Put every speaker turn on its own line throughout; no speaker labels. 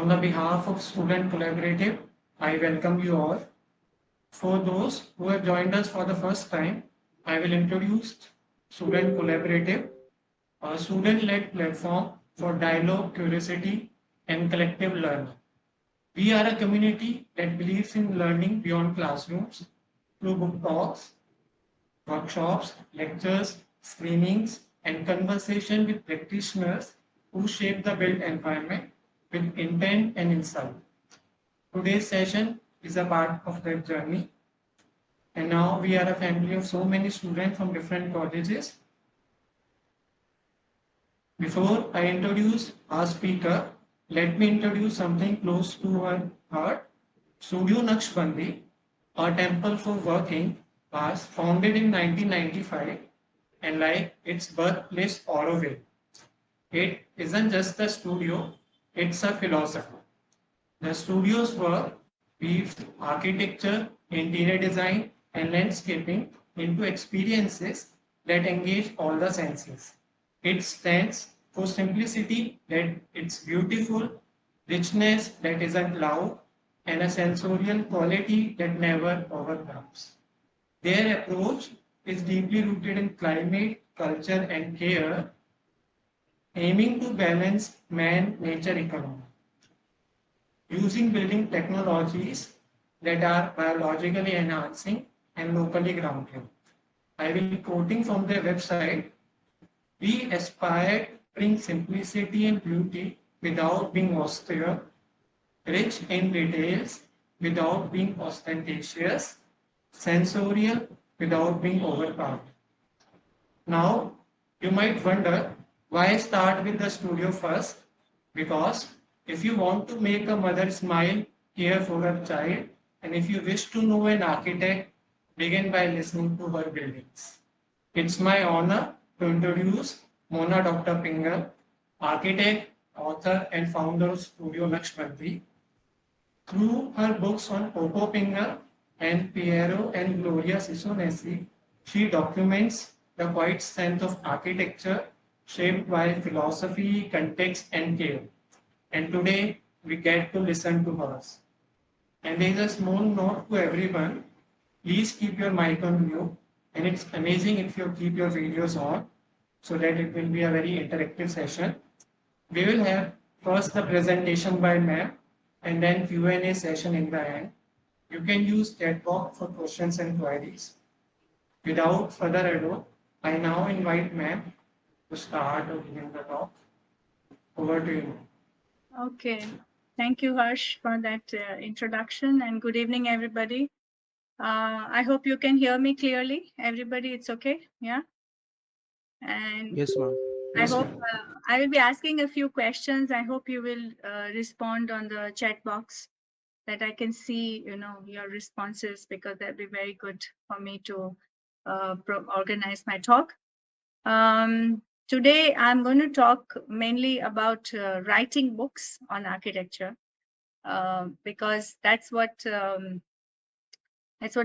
On the behalf of Student Collaborative, I welcome you all. For those who have joined us for the first time, I will introduce Student Collaborative, a student-led platform for dialogue, curiosity, and collective learning. We are a community that believes in learning beyond classrooms through book talks, workshops, lectures, screenings, and conversation with practitioners who shape the built environment with intent and insight. Today's session is a part of that journey. And now we are a family of so many students from different colleges. Before I introduce our speaker, let me introduce something close to her heart. Studio Naqshbandi, a temple for working, was founded in 1995 and like its birthplace Auroville. It isn't just a studio, it's a philosophy. The studio's work weaves architecture, interior design, and landscaping into experiences that engage all the senses. It stands for simplicity that it's beautiful, richness that isn't loud, and a sensorial quality that never overcomes. Their approach is deeply rooted in climate, culture, and care, aiming to balance man nature economy. Using building technologies that are biologically enhancing and locally grounded. I will be quoting from their website. We aspire to bring simplicity and beauty without being austere, rich in details without being ostentatious, sensorial without being overpowered. Now, you might wonder why start with the studio first? Because if you want to make a mother smile, care for her child, and if you wish to know an architect, begin by listening to her buildings. It's my honor to introduce Mona Doctor Pingel, architect, author, and founder of Studio Naqshbandi. Through her books on Poppo and Piero and Gloria Cicionesi, she documents the quiet strength of architecture shaped by philosophy, context, and care. And today we get to listen to hers. And there is a small note to everyone. Please keep your mic on mute. And it's amazing if you keep your videos on so that it will be a very interactive session. We will have first the presentation by ma'am and then Q&A session in the end. You can use chat box for questions and queries. Without further ado, I now invite ma'am to start or begin the talk. Over to you.
Okay. Thank you, Harsh, for that introduction, and good evening, everybody. I hope you can hear me clearly. Everybody, it's okay? Yeah? And
Yes, ma'am.
I
Yes,
hope
ma'am.
I will be asking a few questions. I hope you will respond on the chat box that I can see, your responses, because that'll be very good for me to organize my talk. Today, I'm going to talk mainly about writing books on architecture, because that's what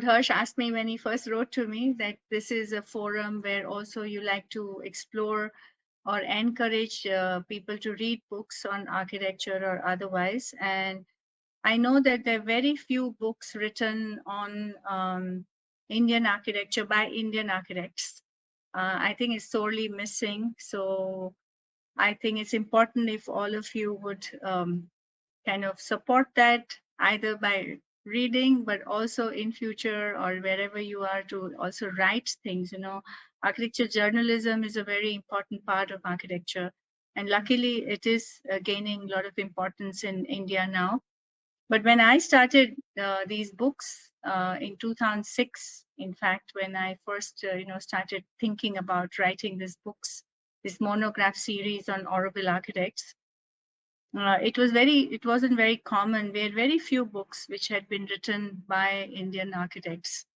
Harsh asked me when he first wrote to me, that this is a forum where also you like to explore or encourage people to read books on architecture or otherwise. And I know that there are very few books written on Indian architecture by Indian architects. I think it's sorely missing. So I think it's important if all of you would kind of support that, either by reading, but also in future or wherever you are, to also write things. Architecture journalism is a very important part of architecture, and luckily it is gaining a lot of importance in India now. But when I started these books in 2006, in fact, when I first started thinking about writing these books, this monograph series on Auroville architects, it wasn't very common. We had very few books which had been written by Indian architects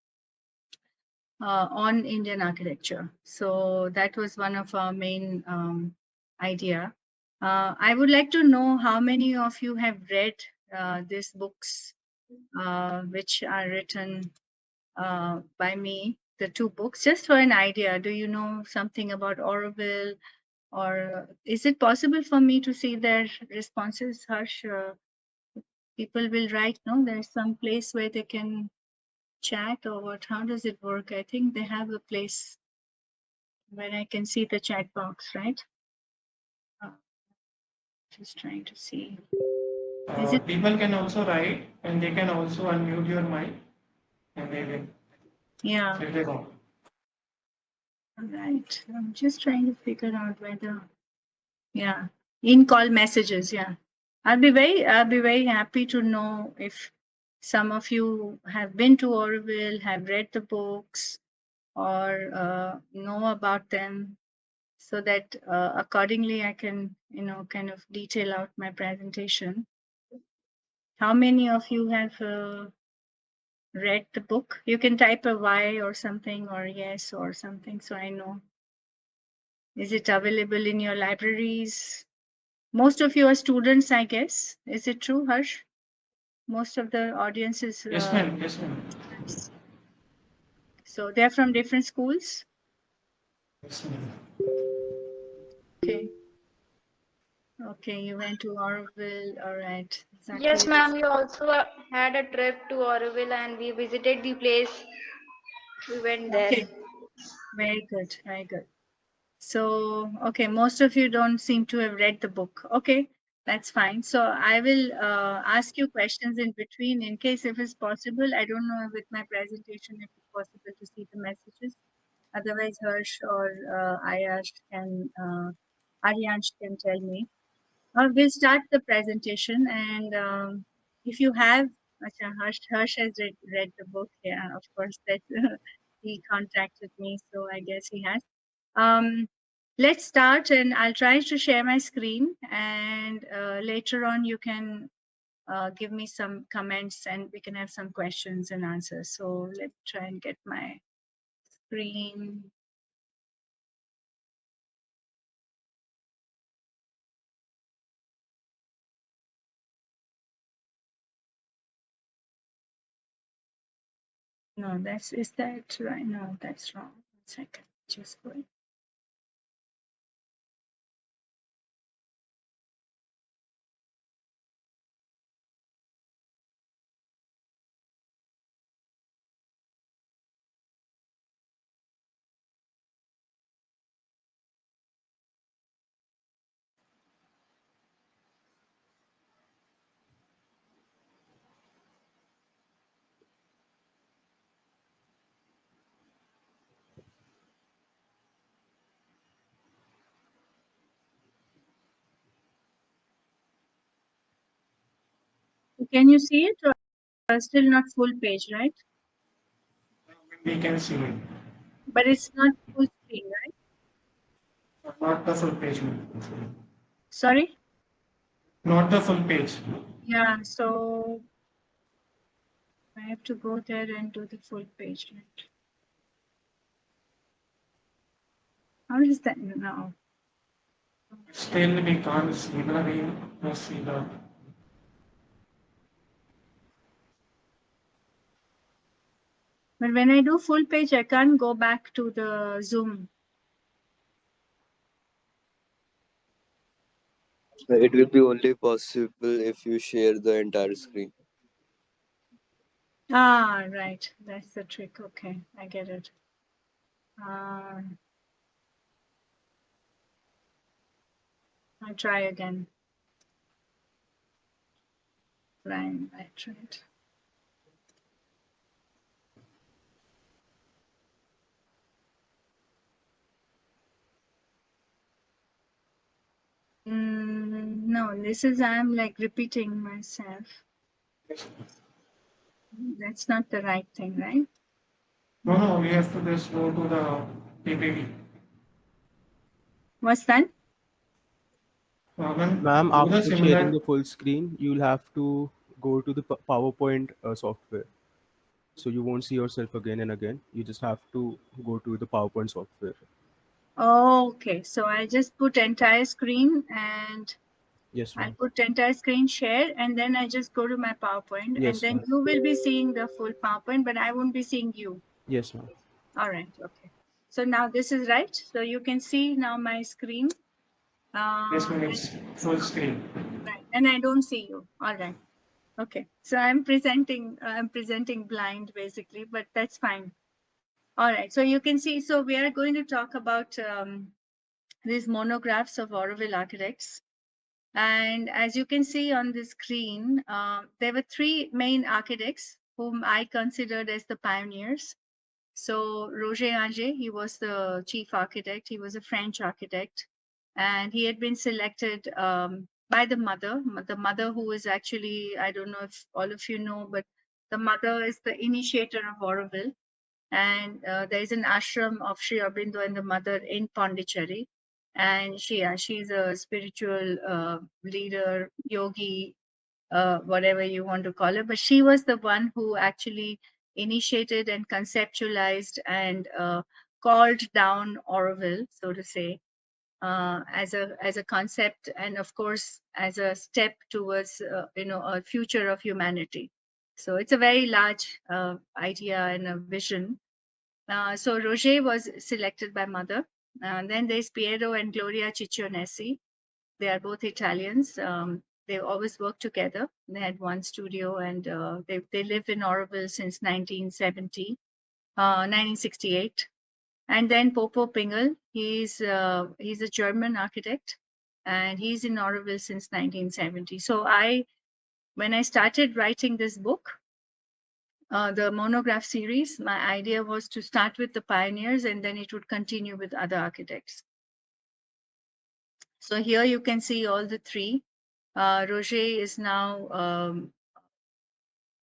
on Indian architecture. So that was one of our main idea. I would like to know how many of you have read these books which are written by me, the two books, just for an idea. Do you know something about Auroville? Or is it possible for me to see their responses, Harsh? People will write, no, there's some place where they can chat or what? How does it work? I think they have a place where I can see the chat box, right? Just trying to see. Is it?
People can also write and they can also unmute your mic and they will
Yeah.
say they go.
Right. I'm just trying to figure out whether, yeah, in call messages. Yeah. I'll be very happy to know if some of you have been to Auroville, have read the books, or know about them, so that accordingly I can, kind of detail out my presentation. How many of you have read the book? You can type a Y or something, or yes or something, so I know. Is it available in your libraries? Most of you are students, I guess. Is it true, Harsh? Most of the audience is
Yes, ma'am. Yes, ma'am.
students. So they're from different schools.
Yes, ma'am.
Okay. Okay, you went to Auroville. All right.
Yes,
Exactly.
ma'am. We also had a trip to Auroville and we visited the place. We went there.
Okay. Very good. Very good. So, okay, most of you don't seem to have read the book. Okay, that's fine. So I will ask you questions in between in case if it's possible. I don't know with my presentation if it's possible to see the messages. Otherwise, Harsh or Ayash can, Aryansh can tell me. We'll start the presentation, and if you have, Acha, Harsh has read the book. Yeah, of course, that he contacted me, so I guess he has. Um, let's start, and I'll try to share my screen, and later on you can give me some comments, and we can have some questions and answers. So let's try and get my screen. No, is that right? No, that's wrong. 1 second, just go. Can you see it, or still not full page, right?
We can see it.
But it's not full screen, right?
Not the full page, ma'am.
Sorry?
Not the full page.
Yeah, so I have to go there and do the full page, right? How is that now?
Still, we can't see the name. No, see the.
But when I do full page, I can't go back to the Zoom.
It will be only possible if you share the entire screen.
Ah, right. That's the trick. Okay, I get it. I'll try again. Right, right. No, I'm like repeating myself. That's not the right thing, right?
No, no, we have to just go to the PPT.
What's that?
Ma'am,
Do the
after sharing
similar.
the full screen, you'll have to go to the PowerPoint software. So you won't see yourself again and again. You just have to go to the PowerPoint software.
Okay, so I just put entire screen and
Yes,
I'll
ma'am.
put entire screen share and then I just go to my PowerPoint and
Yes,
then
ma'am.
you will be seeing the full PowerPoint, but I won't be seeing you.
Yes, ma'am.
All right, okay. So now this is right. So you can see now my screen.
Yes, ma'am, it's full screen.
Right, and I don't see you. All right. Okay, so I'm presenting blind basically, but that's fine. All right, so you can see, so we are going to talk about these monographs of Auroville architects. And as you can see on the screen, there were three main architects whom I considered as the pioneers. So Roger Anger, he was the chief architect. He was a French architect, and he had been selected by the mother who is actually, I don't know if all of you know, but the mother is the initiator of Auroville. And there is an ashram of Sri Aurobindo and the mother in Pondicherry. And she's a spiritual leader, yogi, whatever you want to call it. But she was the one who actually initiated and conceptualized and called down Auroville, so to say, as a concept, and of course as a step towards a future of humanity. So it's a very large idea and a vision. So Roger was selected by mother. Then there's Piero and Gloria Cicionesi. They are both Italians. They always worked together. They had one studio, and they live in Auroville since 1968. And then Poppo Pingel, he's a German architect, and he's in Auroville since 1970. So when I started writing this book, the monograph series, my idea was to start with the pioneers, and then it would continue with other architects. So here you can see all the three. Roger is now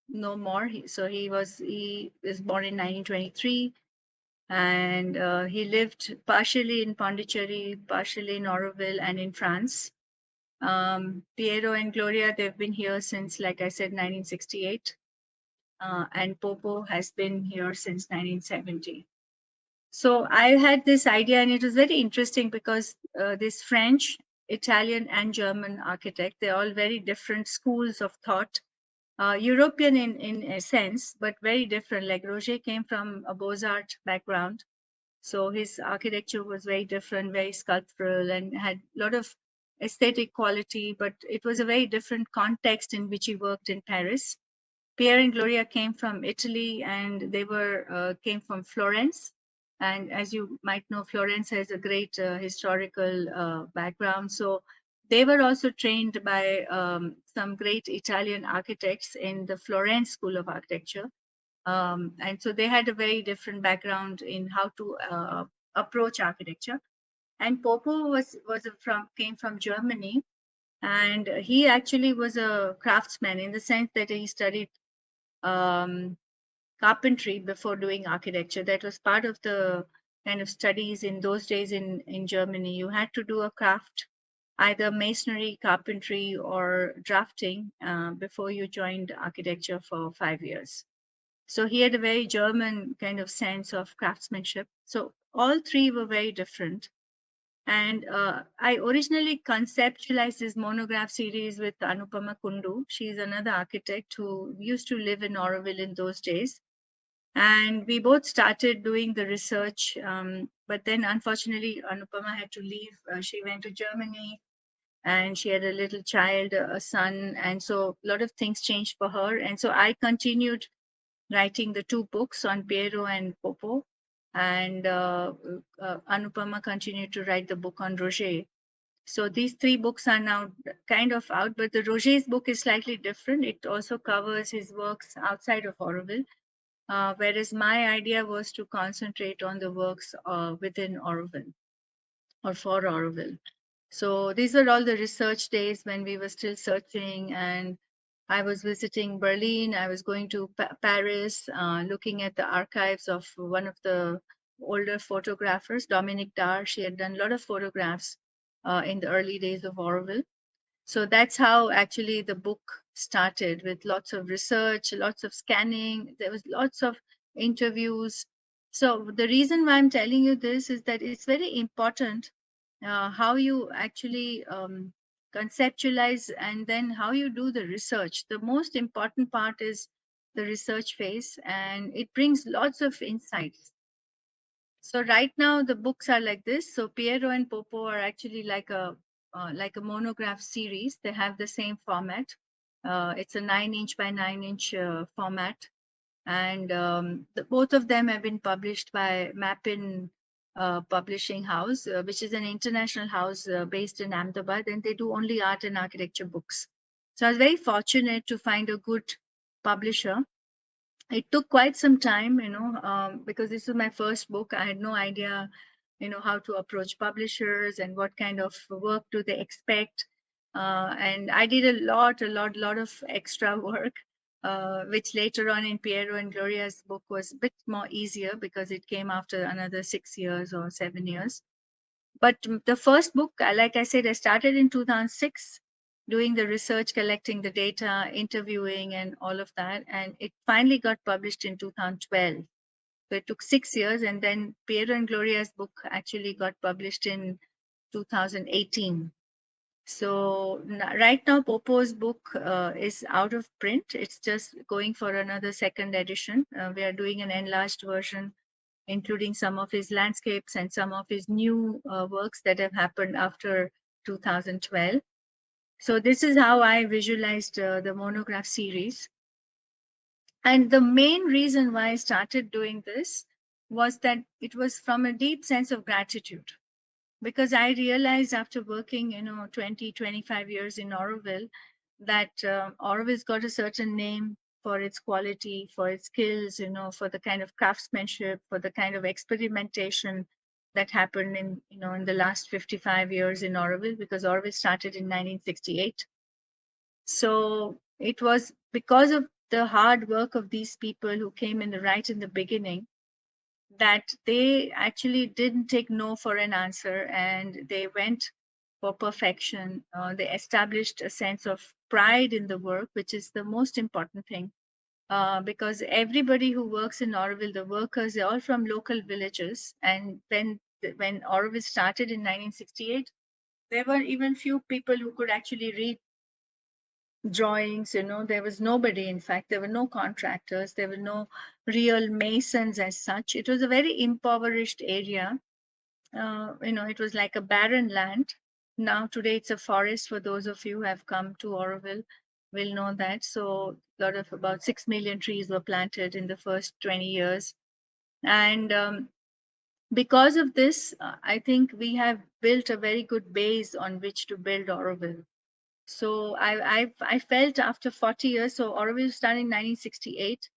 no more. He was born in 1923, and he lived partially in Pondicherry, partially in Auroville, and in France. Piero and Gloria, they've been here since, like I said, 1968. And Poppo has been here since 1970. So I had this idea, and it was very interesting because this French, Italian, and German architect, they're all very different schools of thought. European in a sense, but very different. Like Roger came from a Beaux-Arts background, so his architecture was very different, very sculptural, and had a lot of aesthetic quality, but it was a very different context in which he worked in Paris. Piero and Gloria came from Italy, and they came from Florence. And as you might know, Florence has a great historical background. So they were also trained by some great Italian architects in the Florence School of Architecture. And so they had a very different background in how to approach architecture. And Poppo came from Germany, and he actually was a craftsman in the sense that he studied um, carpentry before doing architecture. That was part of the kind of studies in those days in Germany. You had to do a craft, either masonry, carpentry, or drafting before you joined architecture for 5 years. So he had a very German kind of sense of craftsmanship. So all three were very different. And I originally conceptualized this monograph series with Anupama Kundu. She's another architect who used to live in Auroville in those days. And we both started doing the research. But then, unfortunately, Anupama had to leave. She went to Germany, and she had a little child, a son. And so a lot of things changed for her. And so I continued writing the two books on Piero and Poppo. And Anupama continued to write the book on Roger. So these three books are now kind of out, but the Roger's book is slightly different. It also covers his works outside of Auroville, whereas my idea was to concentrate on the works within Auroville or for Auroville. So these were all the research days when we were still searching, and I was visiting Berlin. I was going to Paris, looking at the archives of one of the older photographers, Dominique Dar. She had done a lot of photographs in the early days of Auroville. So that's how actually the book started, with lots of research, lots of scanning. There was lots of interviews. So the reason why I'm telling you this is that it's very important how you actually conceptualize and then how you do the research. The most important part is the research phase, and it brings lots of insights. So right now the books are like this. So Piero and Poppo are actually like a monograph series. They have the same format. It's a 9-inch by 9-inch format, and both of them have been published by Mappin Publishing House, which is an international house based in Ahmedabad, and they do only art and architecture books. So I was very fortunate to find a good publisher. It took quite some time, because this was my first book. I had no idea, how to approach publishers and what kind of work do they expect. And I did a lot of extra work, which later on in Piero and Gloria's book was a bit more easier because it came after another 6 years or 7 years. But the first book, like I said, I started in 2006 doing the research, collecting the data, interviewing, and all of that. And it finally got published in 2012. So it took 6 years. And then Piero and Gloria's book actually got published in 2018. So right now, Poppo's book is out of print. It's just going for another second edition. We are doing an enlarged version, including some of his landscapes and some of his new works that have happened after 2012. So this is how I visualized the monograph series. And the main reason why I started doing this was that it was from a deep sense of gratitude, because I realized after working, 20, 25 years in Auroville, that Auroville's got a certain name for its quality, for its skills, for the kind of craftsmanship, for the kind of experimentation that happened in the last 55 years in Auroville, because Auroville started in 1968. So it was because of the hard work of these people who came right in the beginning, that they actually didn't take no for an answer, and they went for perfection. They established a sense of pride in the work, which is the most important thing, because everybody who works in Auroville, the workers, they're all from local villages. And when Auroville started in 1968, there were even few people who could actually read drawings. There was nobody. In fact, there were no contractors, there were no real masons as such. It was a very impoverished area. It was like a barren land. Now today it's a forest. For those of you who have come to Auroville will know that. So a lot of about 6 million trees were planted in the first 20 years. And because of this, I think we have built a very good base on which to build Auroville. So I felt after 40 years, so Auroville started in 1968,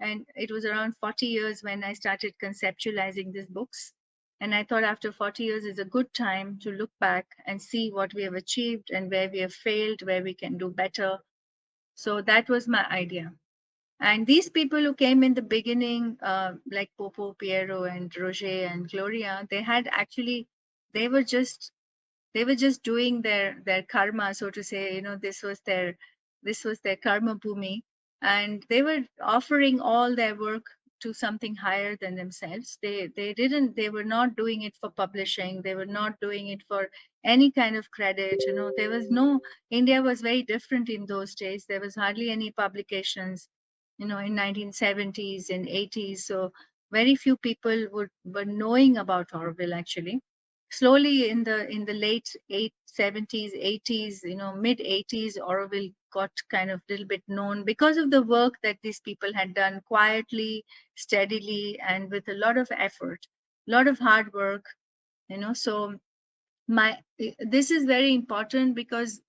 and it was around 40 years when I started conceptualizing these books. And I thought after 40 years is a good time to look back and see what we have achieved and where we have failed, where we can do better. So that was my idea. And these people who came in the beginning, like Poppo, Piero, and Roger and Gloria, they were just doing their karma, so to say. This was their karma bhumi, and they were offering all their work to something higher than themselves. They were not doing it for publishing, they were not doing it for any kind of credit. There was no, India was very different in those days. There was hardly any publications, in 1970s and 80s. So very few people were knowing about Auroville actually. Slowly in the late 70s, 80s, mid 80s, Auroville got kind of a little bit known because of the work that these people had done quietly, steadily, and with a lot of effort, a lot of hard work. So this is very important, because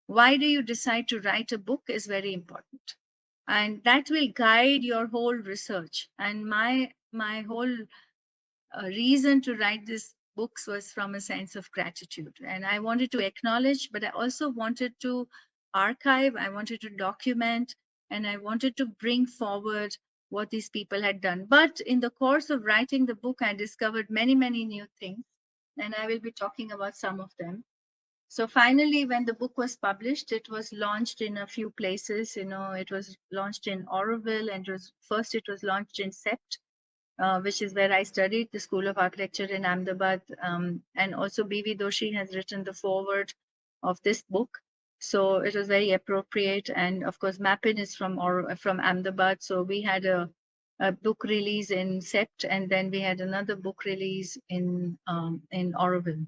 why do you decide to write a book is very important, and that will guide your whole research. And my whole reason to write these books was from a sense of gratitude. And I wanted to acknowledge, but I also wanted to archive, I wanted to document, and I wanted to bring forward what these people had done. But in the course of writing the book, I discovered many, many new things, and I will be talking about some of them. So finally, when the book was published, it was launched in a few places. It was launched in Auroville, and it was launched in Sept, which is where I studied, the School of Architecture in Ahmedabad. And also B.V. Doshi has written the foreword of this book. So it was very appropriate. And of course, Mappin is from Ahmedabad. So we had a book release in Sept, and then we had another book release in Auroville.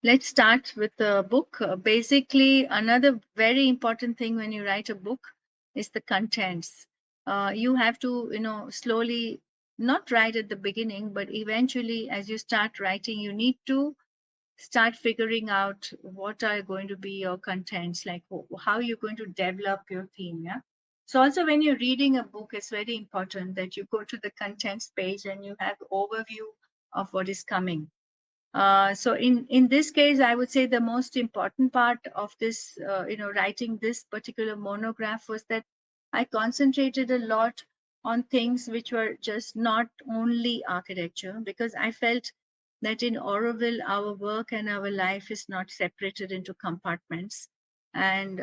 Let's start with the book. Basically, another very important thing when you write a book is the contents. You have to, slowly, not write at the beginning, but eventually, as you start writing, you need to start figuring out what are going to be your contents, like how you're going to develop your theme. Yeah. So also when you're reading a book, it's very important that you go to the contents page and you have overview of what is coming. So in this case, I would say the most important part of this, writing this particular monograph was that I concentrated a lot on things which were just not only architecture, because I felt that in Auroville, our work and our life is not separated into compartments. And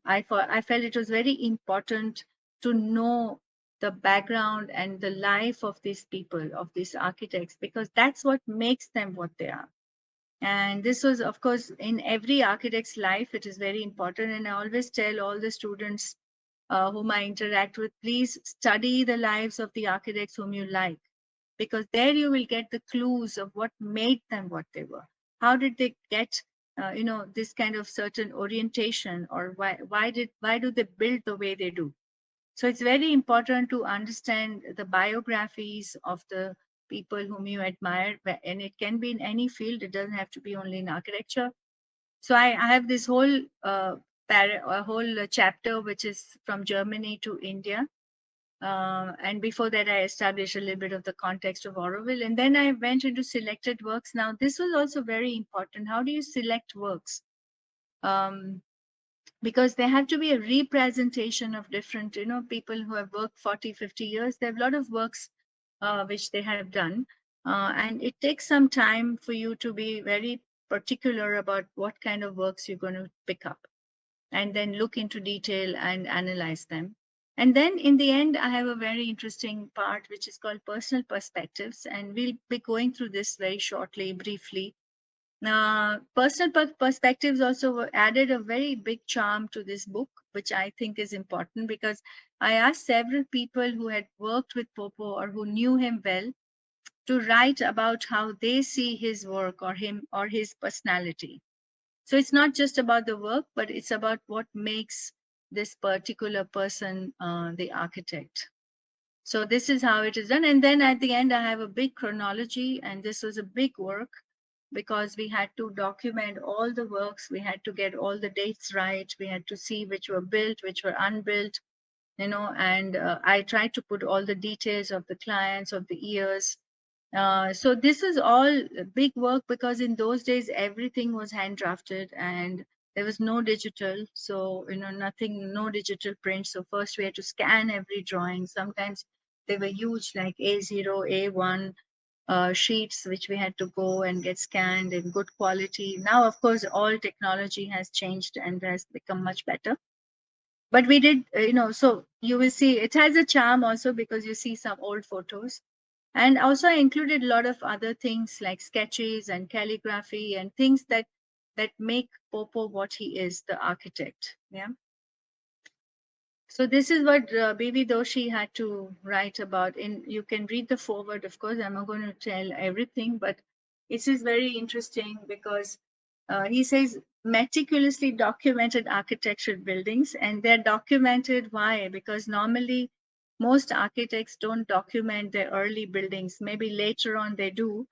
I felt it was very important to know the background and the life of these people, of these architects, because that's what makes them what they are. And this was, of course, in every architect's life, it is very important. And I always tell all the students whom I interact with, please study the lives of the architects whom you like, because there you will get the clues of what made them what they were. How did they get, this kind of certain orientation, or why do they build the way they do? So it's very important to understand the biographies of the people whom you admire, and it can be in any field. It doesn't have to be only in architecture. So I have this whole a whole chapter which is from Germany to India. And before that, I established a little bit of the context of Auroville. And then I went into selected works. Now, this was also very important. How do you select works? Because there have to be a representation of different, people who have worked 40, 50 years. There are a lot of works which they have done. And it takes some time for you to be very particular about what kind of works you're going to pick up, and then look into detail and analyze them. And then in the end, I have a very interesting part which is called personal perspectives. And we'll be going through this very shortly, briefly. Personal perspectives also added a very big charm to this book, which I think is important, because I asked several people who had worked with Poppo or who knew him well to write about how they see his work or him or his personality. So it's not just about the work, but it's about what makes this particular person the architect. So this is how it is done. And then at the end, I have a big chronology, and this was a big work because we had to document all the works. We had to get all the dates right. We had to see which were built, which were unbuilt, and I tried to put all the details of the clients, of the years. So this is all big work, because in those days, everything was hand drafted and there was no digital. So, nothing, no digital print. So first we had to scan every drawing. Sometimes they were huge, like A0, A1 sheets, which we had to go and get scanned in good quality. Now, of course, all technology has changed and has become much better. But we did, so you will see it has a charm also, because you see some old photos. And also I included a lot of other things like sketches and calligraphy and things that make Poppo what he is, the architect. Yeah. So this is what Bibi Doshi had to write about. In you can read the foreword, of course. I'm not going to tell everything, but it is very interesting because he says meticulously documented architectural buildings, and they're documented. Why? Because normally most architects don't document their early buildings. Maybe later on they do.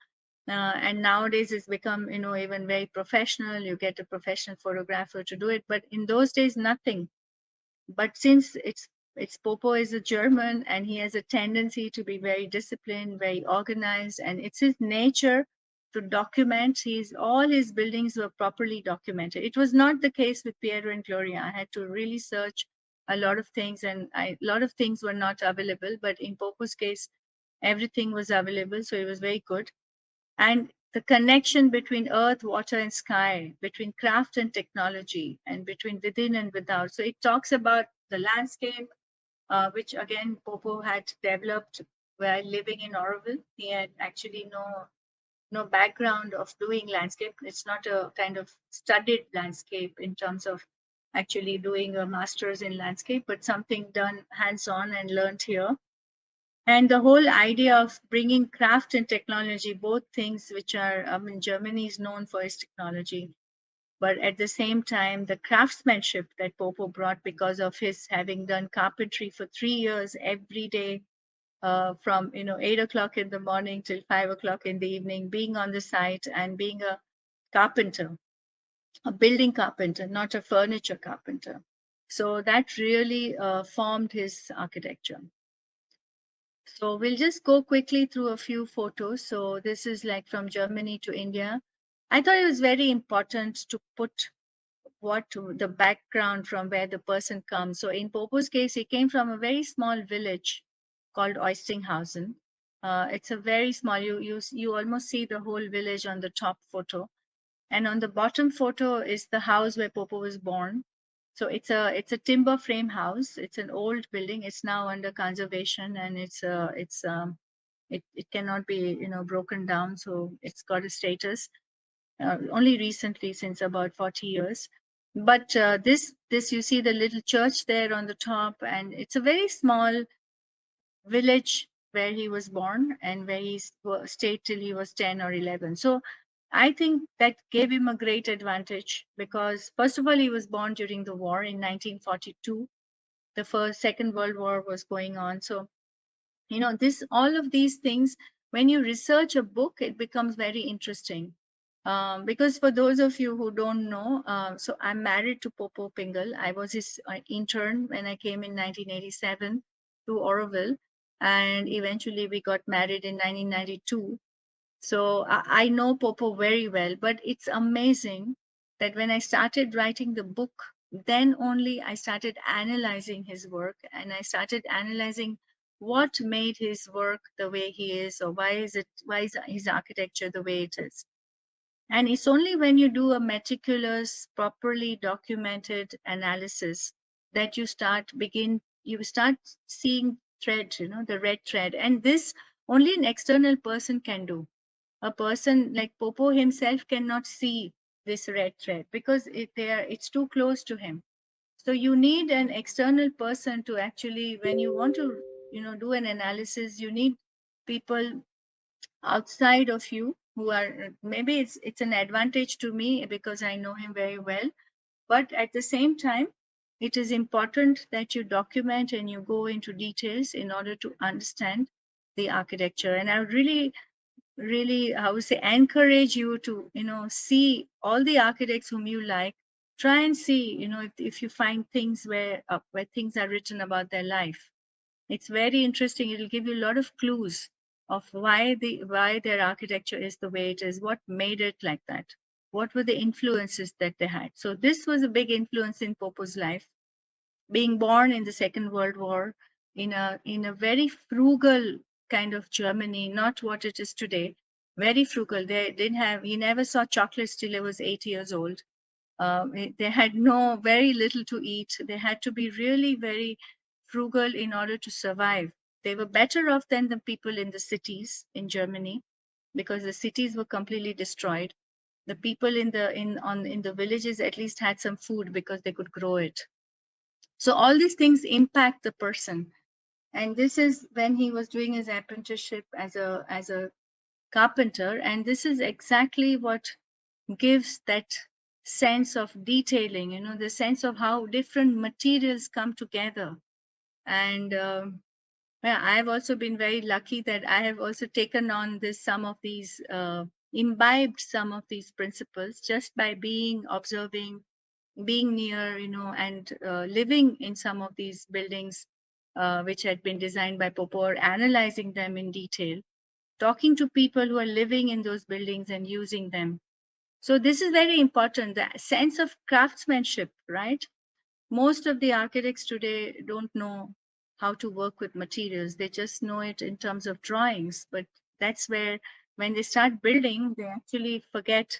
And nowadays it's become, even very professional. You get a professional photographer to do it. But in those days, nothing. But since it's Poppo is a German, and he has a tendency to be very disciplined, very organized, and it's his nature to document. All his buildings were properly documented. It was not the case with Piero and Gloria. I had to really search a lot of things, and a lot of things were not available. But in Poppo's case, everything was available, so it was very good. And the connection between earth, water, and sky, between craft and technology, and between within and without. So it talks about the landscape, which again Poppo had developed while living in Auroville. He had actually no background of doing landscape. It's not a kind of studied landscape in terms of actually doing a master's in landscape, but something done hands-on and learned here. And the whole idea of bringing craft and technology, both things which are, Germany is known for its technology, but at the same time, the craftsmanship that Poppo brought because of his having done carpentry for 3 years every day, from 8 o'clock in the morning till 5 o'clock in the evening, being on the site and being a carpenter, a building carpenter, not a furniture carpenter. So that really formed his architecture. So we'll just go quickly through a few photos. So this is like from Germany to India. I thought it was very important to put what the background from where the person comes. So in Poppo's case, he came from a very small village called Oistinghausen. It's a very small. You almost see the whole village on the top photo, and on the bottom photo is the house where Poppo was born. So it's a timber frame house. It's an old building. It's now under conservation, and it cannot be broken down. So it's got a status only recently, since about 40 years. But this you see the little church there on the top, and it's a very small village where he was born and where he stayed till he was 10 or 11. So I think that gave him a great advantage because, first of all, he was born during the war in 1942. The Second World War was going on. So, all of these things, when you research a book, it becomes very interesting. Because for those of you who don't know, so I'm married to Poppo Pingel. I was his intern when I came in 1987 to Auroville, and eventually we got married in 1992. So I know Poppo very well, but it's amazing that when I started writing the book, then only I started analyzing his work, and I started analyzing what made his work the way he is, or why is his architecture the way it is. And it's only when you do a meticulous, properly documented analysis that you start seeing thread, the red thread. And this only an external person can do. A person like Poppo himself cannot see this red thread because it's too close to him. So you need an external person to actually, when you want to, do an analysis, you need people outside of you who are, maybe it's an advantage to me because I know him very well, but at the same time it is important that you document and you go into details in order to understand the architecture. And I would really, I would say, encourage you to see all the architects whom you like. Try and see, if you find things where things are written about their life. It's very interesting. It'll give you a lot of clues of why their architecture is the way it is, what made it like that, what were the influences that they had. So this was a big influence in Poppo's life, being born in the Second World War in a very frugal kind of Germany, not what it is today. Very frugal. He never saw chocolates till he was 8 years old. They had very little to eat. They had to be really very frugal in order to survive. They were better off than the people in the cities in Germany because the cities were completely destroyed. The people in the villages at least had some food because they could grow it. So all these things impact the person. And this is when he was doing his apprenticeship as a carpenter, and this is exactly what gives that sense of detailing, the sense of how different materials come together. And yeah, I've also been very lucky that I have also taken on some of these, imbibed some of these principles just by observing, being near, and living in some of these buildings which had been designed by Poppo, or analyzing them in detail, talking to people who are living in those buildings and using them. So this is very important, the sense of craftsmanship, right? Most of the architects today don't know how to work with materials. They just know it in terms of drawings. But that's where, when they start building, they actually forget.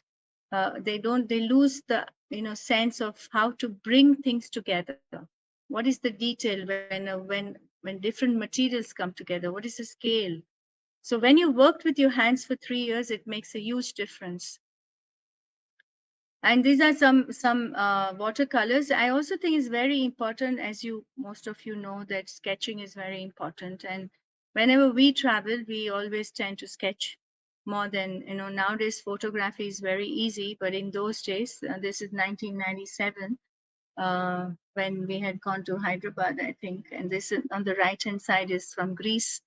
They lose the sense of how to bring things together. What is the detail when different materials come together? What is the scale? So when you worked with your hands for 3 years, it makes a huge difference. And these are some watercolors. I also think it's very important, as most of you know, that sketching is very important. And whenever we travel, we always tend to sketch more than, nowadays photography is very easy, but in those days, this is 1997, when we had gone to Hyderabad, I think, and this is, on the right hand side is from Greece.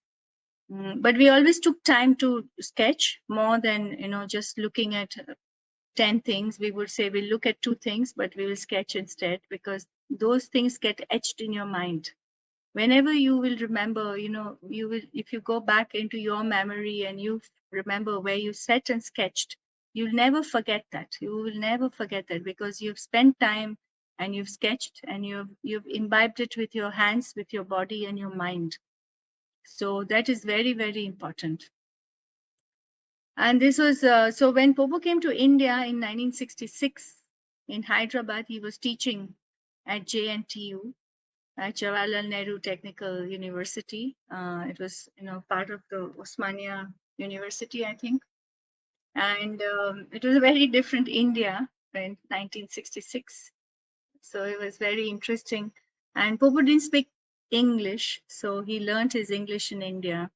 But we always took time to sketch more than, just looking at 10 things. We would say we'll look at 2 things, but we will sketch instead, because those things get etched in your mind. Whenever you will remember, you will, if you go back into your memory and you remember where you sat and sketched, you'll never forget that. You will never forget that, because you've spent time and you've sketched and you've imbibed it with your hands, with your body and your mind. So that is very, very important. And this was, so when Poppo came to India in 1966 in Hyderabad, he was teaching at JNTU, at Jawaharlal Nehru Technical University. It was, part of the Osmania University, I think. And it was a very different India in 1966. So it was very interesting. And Poppo didn't speak English, so he learned his English in India.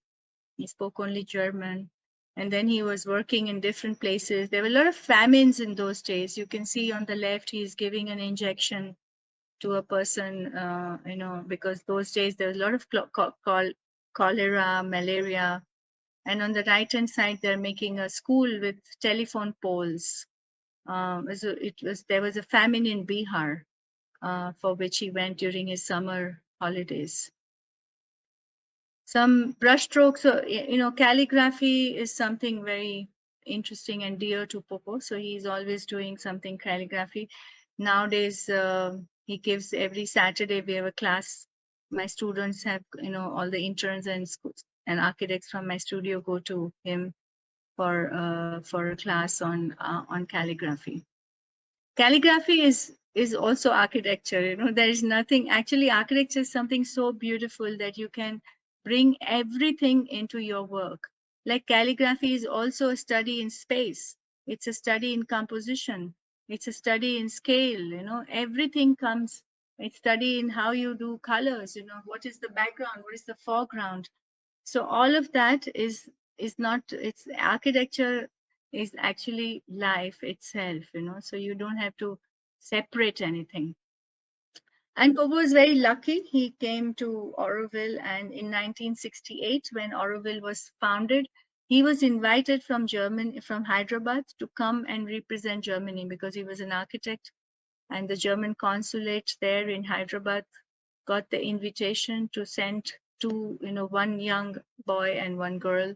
He spoke only German. And then he was working in different places. There were a lot of famines in those days. You can see on the left, he's giving an injection to a person, because those days there was a lot of cholera, malaria. And on the right hand side, they're making a school with telephone poles. So there was a famine in Bihar, for which he went during his summer holidays. Some brushstrokes, calligraphy is something very interesting and dear to Poppo. So he's always doing something calligraphy. Nowadays, he gives every Saturday, we have a class. My students have, all the interns and architects from my studio go to him for a class on calligraphy. Calligraphy is also architecture. There is nothing, actually architecture is something so beautiful that you can bring everything into your work. Like calligraphy is also a study in space, it's a study in composition, it's a study in scale. Everything comes, it's study in how you do colors, what is the background, what is the foreground. So all of that is not, it's architecture is actually life itself. So you don't have to separate anything. And Poppo was very lucky. He came to Auroville, and in 1968, when Auroville was founded, he was invited from Germany, from Hyderabad, to come and represent Germany, because he was an architect, and the German consulate there in Hyderabad got the invitation to send one young boy and one girl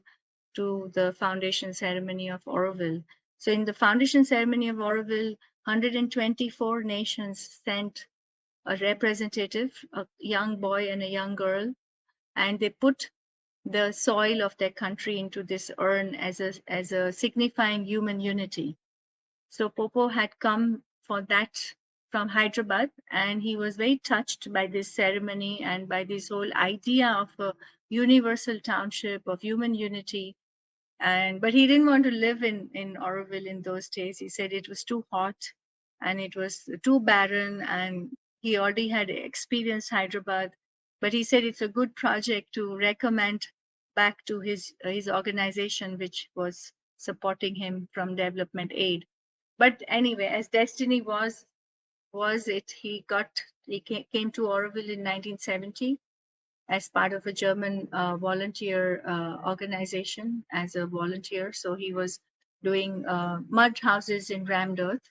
to the foundation ceremony of Auroville. So in the foundation ceremony of Auroville, 124 nations sent a representative, a young boy and a young girl, and they put the soil of their country into this urn as a signifying human unity. So Poppo had come for that from Hyderabad, and he was very touched by this ceremony and by this whole idea of a universal township of human unity. But he didn't want to live in Auroville in those days. He said it was too hot and it was too barren, and he already had experienced Hyderabad. But he said it's a good project to recommend back to his organization, which was supporting him from development aid. But anyway, as destiny was it, he came to Auroville in 1970 as part of a German volunteer organization as a volunteer. So he was doing mud houses in rammed earth,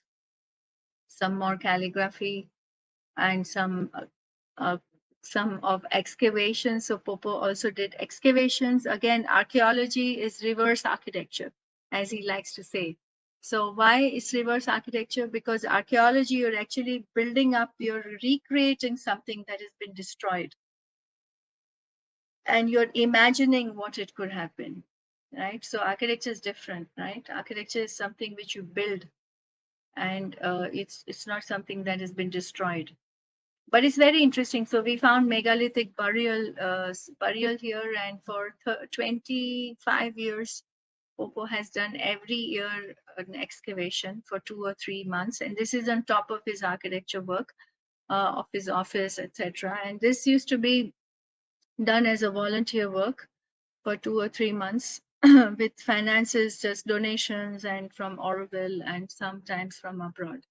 some more calligraphy, and some of excavations. So Poppo also did excavations. Again, archaeology is reverse architecture, as he likes to say. So why is reverse architecture? Because archaeology, you're actually building up, you're recreating something that has been destroyed, and you're imagining what it could have been, right? So architecture is different, right? Architecture is something which you build, and it's not something that has been destroyed. But it's very interesting. So we found megalithic burial here, and for 25 years, Poppo has done every year an excavation for 2 or 3 months, and this is on top of his architecture work, of his office, etc. And this used to be done as a volunteer work. for 2 or 3 months with finances, just donations and from Auroville and sometimes from abroad.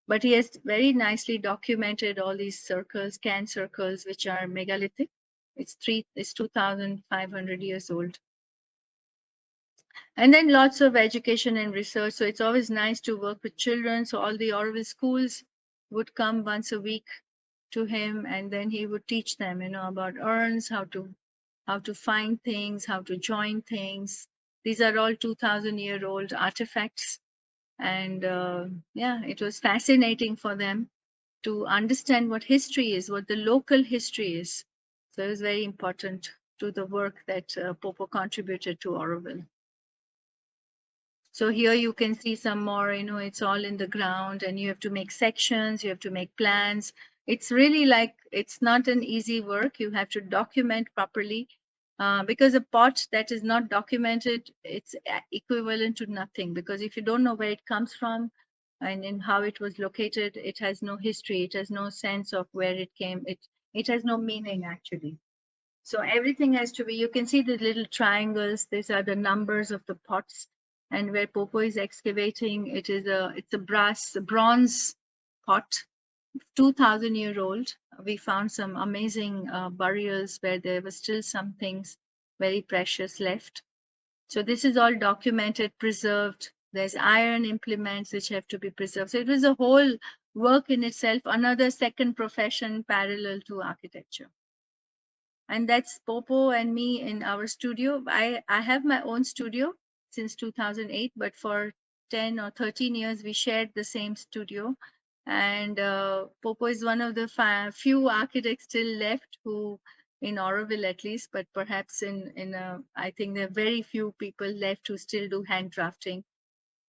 But he has very nicely documented all these circles, can circles, which are megalithic. It's 2,500 years old. And then lots of education and research. So it's always nice to work with children. So all the Auroville schools would come once a week to him, and then he would teach them, about urns, how to find things, how to join things. These are all 2,000-year-old artifacts, and yeah, it was fascinating for them to understand what history is, what the local history is. So it was very important to the work that Poppo contributed to Auroville. So here you can see some more, it's all in the ground and you have to make sections, you have to make plans. It's really like, it's not an easy work. You have to document properly because a pot that is not documented, it's equivalent to nothing, because if you don't know where it comes from and in how it was located, it has no history. It has no sense of where it came. It has no meaning actually. So everything has to be, you can see the little triangles. These are the numbers of the pots. And where Poppo is excavating, it's a bronze pot, 2,000-year-old. We found some amazing burials where there were still some things very precious left. So this is all documented, preserved. There's iron implements which have to be preserved. So it was a whole work in itself, another second profession parallel to architecture. And that's Poppo and me in our studio. I have my own studio since 2008, but for 10 or 13 years we shared the same studio. And Poppo is one of the few architects still left who, in Auroville at least, but perhaps I think there are very few people left who still do hand drafting.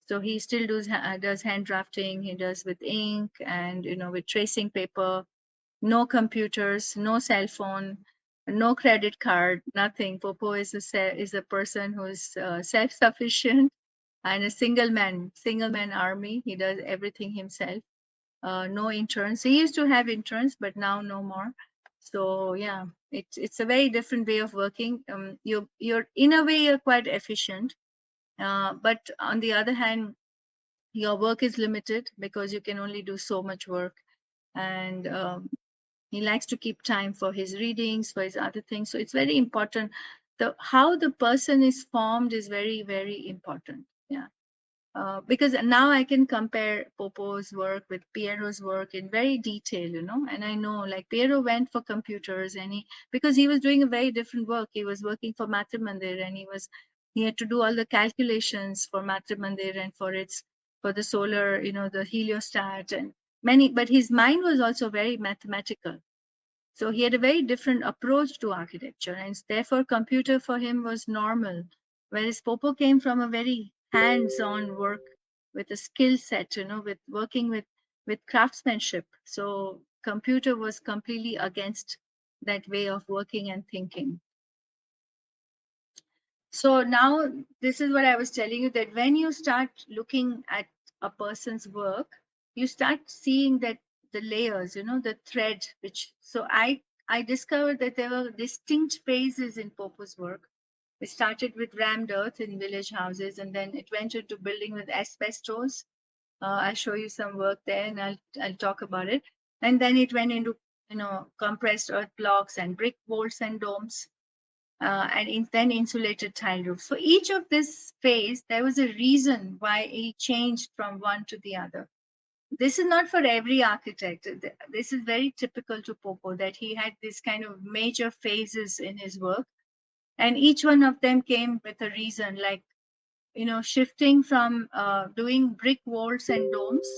So he still does hand drafting. He does with ink and with tracing paper. No computers, no cell phone, no credit card, nothing. Poppo is a person who is self-sufficient and a single man army. He does everything himself. No interns. He used to have interns, but now no more. So yeah, it's a very different way of working. You're in a way you're quite efficient, but on the other hand, your work is limited because you can only do so much work, and he likes to keep time for his readings, for his other things. So it's very important. How the person is formed is very, very important. Yeah. Because now I can compare Poppo's work with Piero's work in very detail, and I know like Piero went for computers and because he was doing a very different work. He was working for Matra Mandir and he had to do all the calculations for Matra Mandir and for the solar, the heliostat and but his mind was also very mathematical. So he had a very different approach to architecture, and therefore computer for him was normal. Whereas Poppo came from a very hands-on work with a skill set, with working with craftsmanship. So computer was completely against that way of working and thinking. So now this is what I was telling you, that when you start looking at a person's work, you start seeing that the layers, the thread, so I discovered that there were distinct phases in Poppo's work. We started with rammed earth in village houses, and then it went into building with asbestos. I'll show you some work there, and I'll talk about it. And then it went into compressed earth blocks and brick walls and domes. Then insulated tile roofs. For each of this phase, there was a reason why he changed from one to the other. This is not for every architect. This is very typical to Poppo, that he had this kind of major phases in his work. And each one of them came with a reason, like, shifting from doing brick walls and domes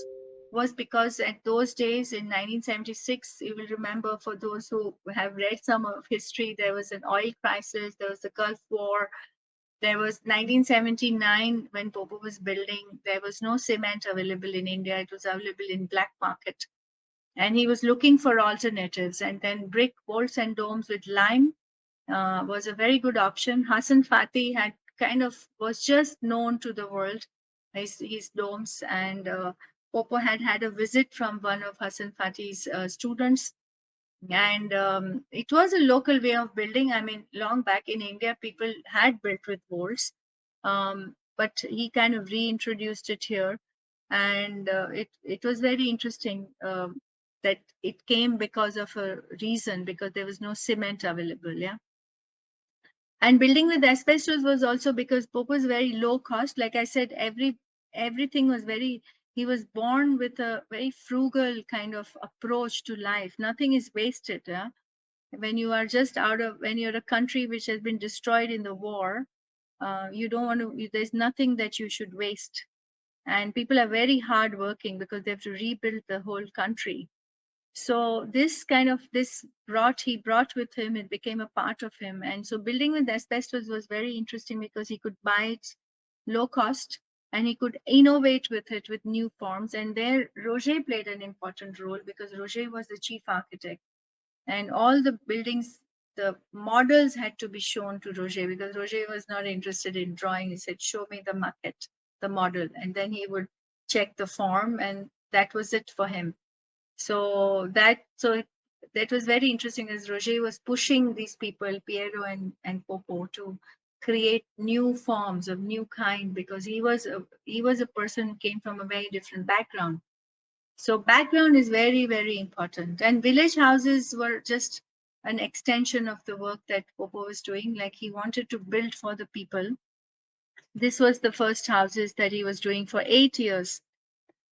was because at those days in 1976, you will remember, for those who have read some of history, there was an oil crisis, there was the Gulf War, there was 1979 when Poppo was building, there was no cement available in India, it was available in black market. And he was looking for alternatives, and then brick walls and domes with lime was a very good option. Hassan Fatih was just known to the world, his domes, and Poppo had a visit from one of Hassan Fatih's students, And it was a local way of building. I mean, long back in India, people had built with walls, but he kind of reintroduced it here, and it was very interesting that it came because of a reason, because there was no cement available. Yeah. And building with asbestos was also because Pope was very low cost. Like I said, everything was very. He was born with a very frugal kind of approach to life. Nothing is wasted. Yeah? When you are just out of, when you're a country which has been destroyed in the war, you don't want to. There's nothing that you should waste. And people are very hardworking because they have to rebuild the whole country. So this kind of he brought with him, it became a part of him. And so building with asbestos was very interesting because he could buy it low cost and he could innovate with it with new forms. And there Roger played an important role because Roger was the chief architect, and all the buildings, the models had to be shown to Roger because Roger was not interested in drawing. He said, show me the maquette, the model, and then he would check the form, and that was it for him. So that was very interesting as Roger was pushing these people, Piero and Poppo, to create new forms of new kind because he was a person who came from a very different background. So background is very, very important. And village houses were just an extension of the work that Poppo was doing. Like he wanted to build for the people. This was the first houses that he was doing for 8 years.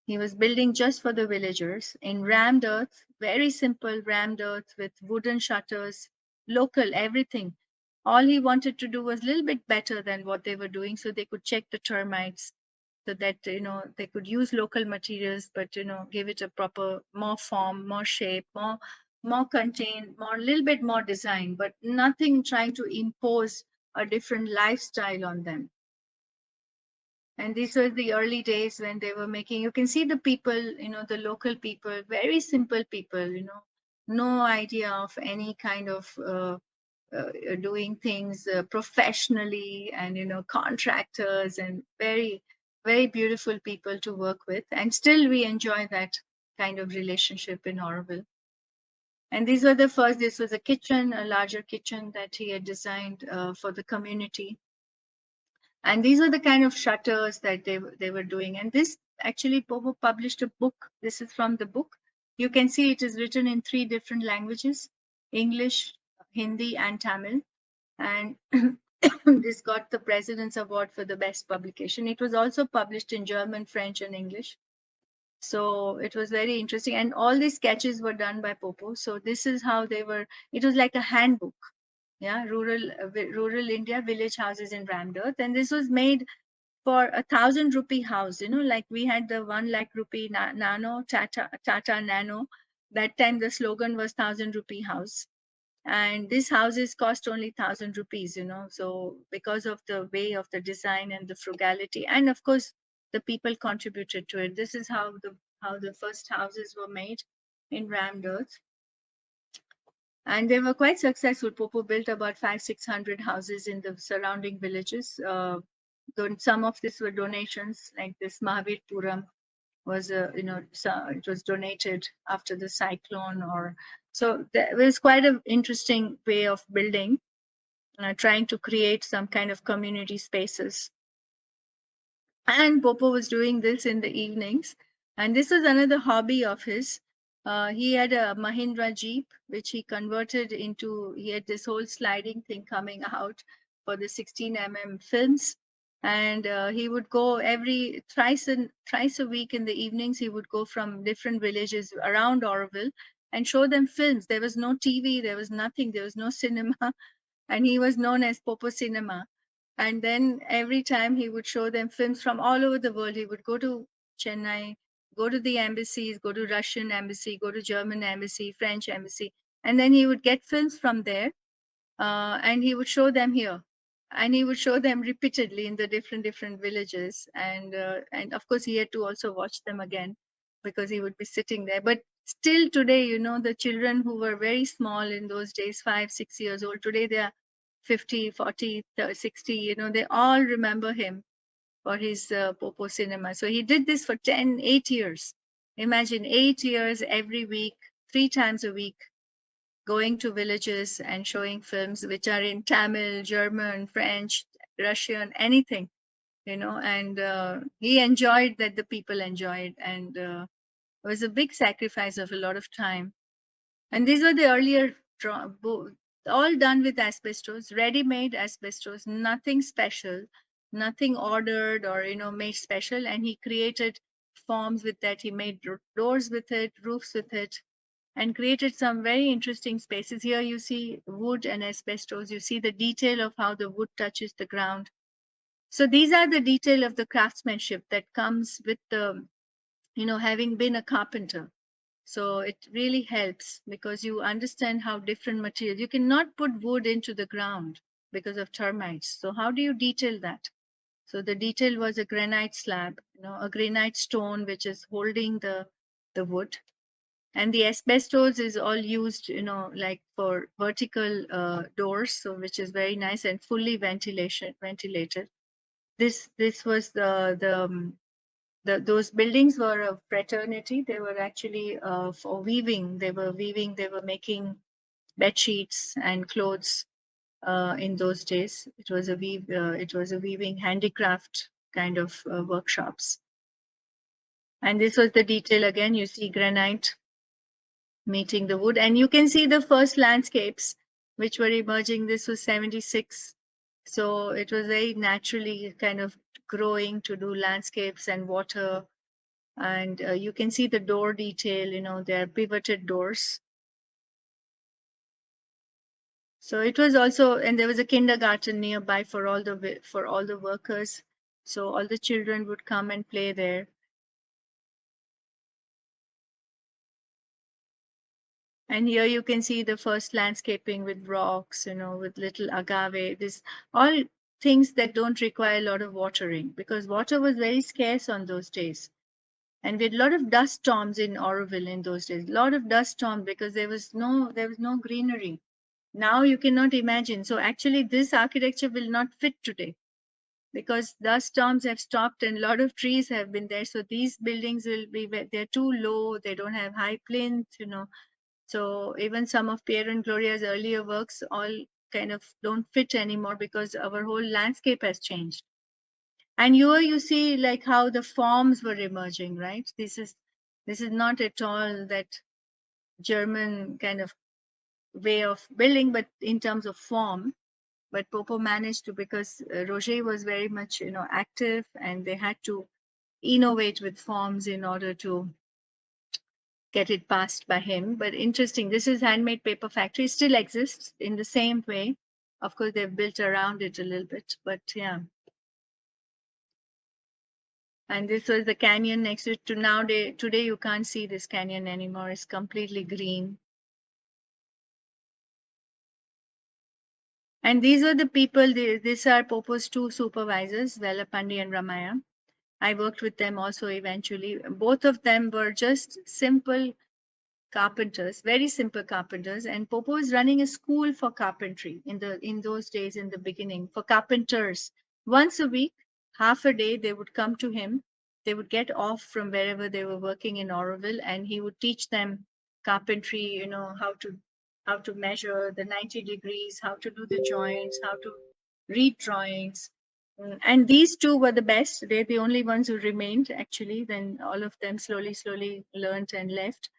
He was building just for the villagers in rammed earth, very simple rammed earth with wooden shutters, local, everything. All he wanted to do was a little bit better than what they were doing so they could check the termites, so that they could use local materials, but give it a proper, more form, more shape, more contained, more, a little bit more design, but nothing trying to impose a different lifestyle on them. And these were the early days when they were making, you can see the people, the local people, very simple people, no idea of any kind of doing things professionally, and contractors, and very, very beautiful people to work with. And still we enjoy that kind of relationship in Auroville. And these were the first, this was a kitchen, a larger kitchen that he had designed for the community. And these are the kind of shutters that they were doing. And this actually, Poppo published a book. This is from the book. You can see it is written in 3 different languages: English, Hindi, and Tamil. And this got the President's Award for the best publication. It was also published in German, French, and English. So it was very interesting. And all these sketches were done by Poppo. So this is how they were. It was like a handbook. Yeah, rural India, village houses in rammed earth. And this was made for 1,000 rupee house, like we had the 1 lakh rupee nano, Tata Nano. That time the slogan was 1,000 rupee house. And these houses cost only 1,000 rupees, So because of the way of the design and the frugality, and of course the people contributed to it. This is how the first houses were made in rammed earth. And they were quite successful. Poppo built about 500-600 houses in the surrounding villages. Some of these were donations, like this Mahavir Puram was it was donated after the cyclone, or so there was quite an interesting way of building, trying to create some kind of community spaces. And Popo was doing this in the evenings. And this was another hobby of his. He had a Mahindra Jeep, which he converted into, he had this whole sliding thing coming out for the 16 films. And he would go thrice a week in the evenings. He would go from different villages around Auroville and show them films. There was no TV, there was nothing, there was no cinema. And he was known as Popo Cinema. And then every time he would show them films from all over the world. He would go to Chennai, go to the embassies, go to Russian embassy, go to German embassy, French embassy, and then he would get films from there, and he would show them here, and he would show them repeatedly in the different villages. And of course he had to also watch them again because he would be sitting there. But still today, the children who were very small in those days, 5-6 years old, today they are 50, 40, 60, they all remember him for his Popo cinema. So he did this for 8 years. Imagine 8 years every week, 3 times a week. going to villages and showing films which are in Tamil, German, French, Russian, anything, and he enjoyed that the people enjoyed, and it was a big sacrifice of a lot of time. And these were the earlier all done with asbestos, ready-made asbestos, nothing special, nothing ordered or made special. And he created forms with that. He made doors with it, roofs with it, and created some very interesting spaces. Here you see wood and asbestos. You see the detail of how the wood touches the ground. So these are the detail of the craftsmanship that comes with the, having been a carpenter. So it really helps because you understand how different materials. You cannot put wood into the ground because of termites. So how do you detail that? So the detail was a granite slab, a granite stone which is holding the wood. And the asbestos is all used, like for vertical doors, so which is very nice and fully ventilated. This was those buildings were a fraternity. They were actually for weaving. They were weaving. They were making bed sheets and clothes in those days. It was a weaving handicraft kind of workshops. And this was the detail again. You see granite meeting the wood, and you can see the first landscapes which were emerging. This was 76, so it was very naturally kind of growing to do landscapes and water. And you can see the door detail, they are pivoted doors. So it was also, and there was a kindergarten nearby for all the workers, so all the children would come and play there. And here you can see the first landscaping with rocks, with little agave. This all things that don't require a lot of watering, because water was very scarce on those days. And we had a lot of dust storms in Auroville in those days. A lot of dust storms because there was no greenery. Now you cannot imagine. So actually, this architecture will not fit today because dust storms have stopped and a lot of trees have been there. So these buildings they're too low. They don't have high plinth. So even some of Piero and Gloria's earlier works all kind of don't fit anymore because our whole landscape has changed. And here you see like how the forms were emerging, right? This is not at all that German kind of way of building, but in terms of form. But Poppo managed to, because Roger was very much active, and they had to innovate with forms in order to get it passed by him. But interesting, this is handmade paper factory. It still exists in the same way. Of course, they've built around it a little bit, but yeah. And this was the canyon next to it. Today you can't see this canyon anymore. It's completely green. And these were the people. These are Poppo's two supervisors, Velapandi and Ramaya. I worked with them also eventually. Both of them were just simple carpenters, very simple carpenters. And Poppo is running a school for carpentry in those days, in the beginning, for carpenters. Once a week, half a day, they would come to him. They would get off from wherever they were working in Auroville, and he would teach them carpentry, how to measure the 90 degrees, how to do the joints, how to read drawings. And these two were the best. They're the only ones who remained, actually. Then all of them slowly learned and left.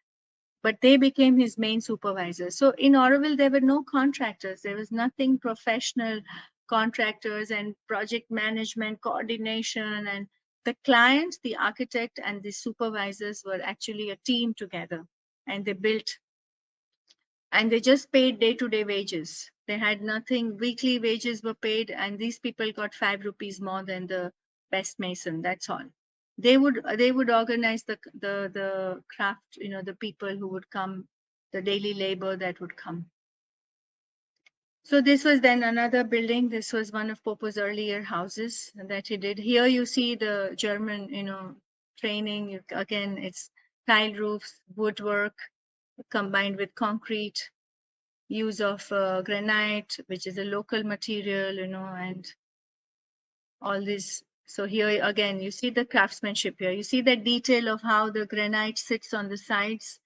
But they became his main supervisors. So in Auroville, there were no contractors. There was nothing professional contractors and project management, coordination. And the client, the architect, and the supervisors were actually a team together. And they built, and they just paid day-to-day wages. They had nothing. Weekly wages were paid, and these people got 5 rupees more than the best mason. That's all. They would organize the craft, the people who would come, the daily labor that would come. So this was then another building. This was one of Poppo's earlier houses that he did. Here you see the German, training. Again, it's tile roofs, woodwork combined with concrete, use of granite, which is a local material, and all this. So here again, you see the craftsmanship here. You see the detail of how the granite sits on the sides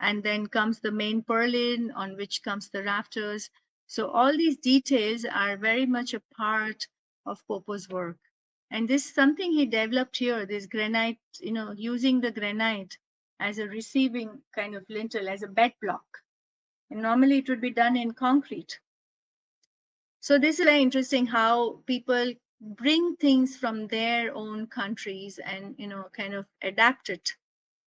and then comes the main purlin on which comes the rafters. So all these details are very much a part of Poppo's work. And this is something he developed here, this granite, using the granite as a receiving kind of lintel, as a bed block. And normally it would be done in concrete. So this is very interesting how people bring things from their own countries and, kind of adapt it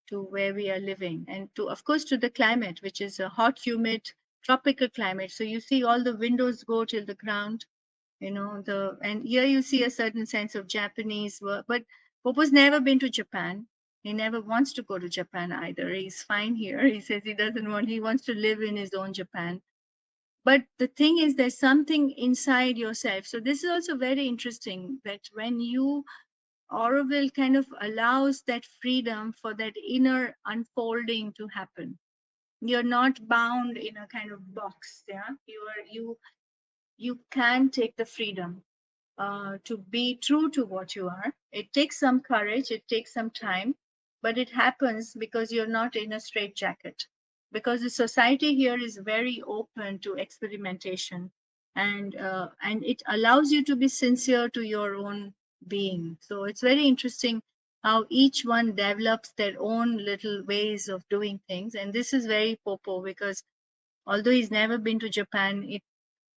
to where we are living, and to, of course, to the climate, which is a hot, humid, tropical climate. So you see all the windows go till the ground, and here you see a certain sense of Japanese work. But Popo's never been to Japan. He never wants to go to Japan either. He's fine here. He says he wants to live in his own Japan. But the thing is, there's something inside yourself. So this is also very interesting, that when Auroville kind of allows that freedom for that inner unfolding to happen. You're not bound in a kind of box. Yeah, you can take the freedom to be true to what you are. It takes some courage, it takes some time, but it happens because you're not in a straitjacket. Because the society here is very open to experimentation, and it allows you to be sincere to your own being. So it's very interesting how each one develops their own little ways of doing things. And this is very Poppo, because although he's never been to Japan, it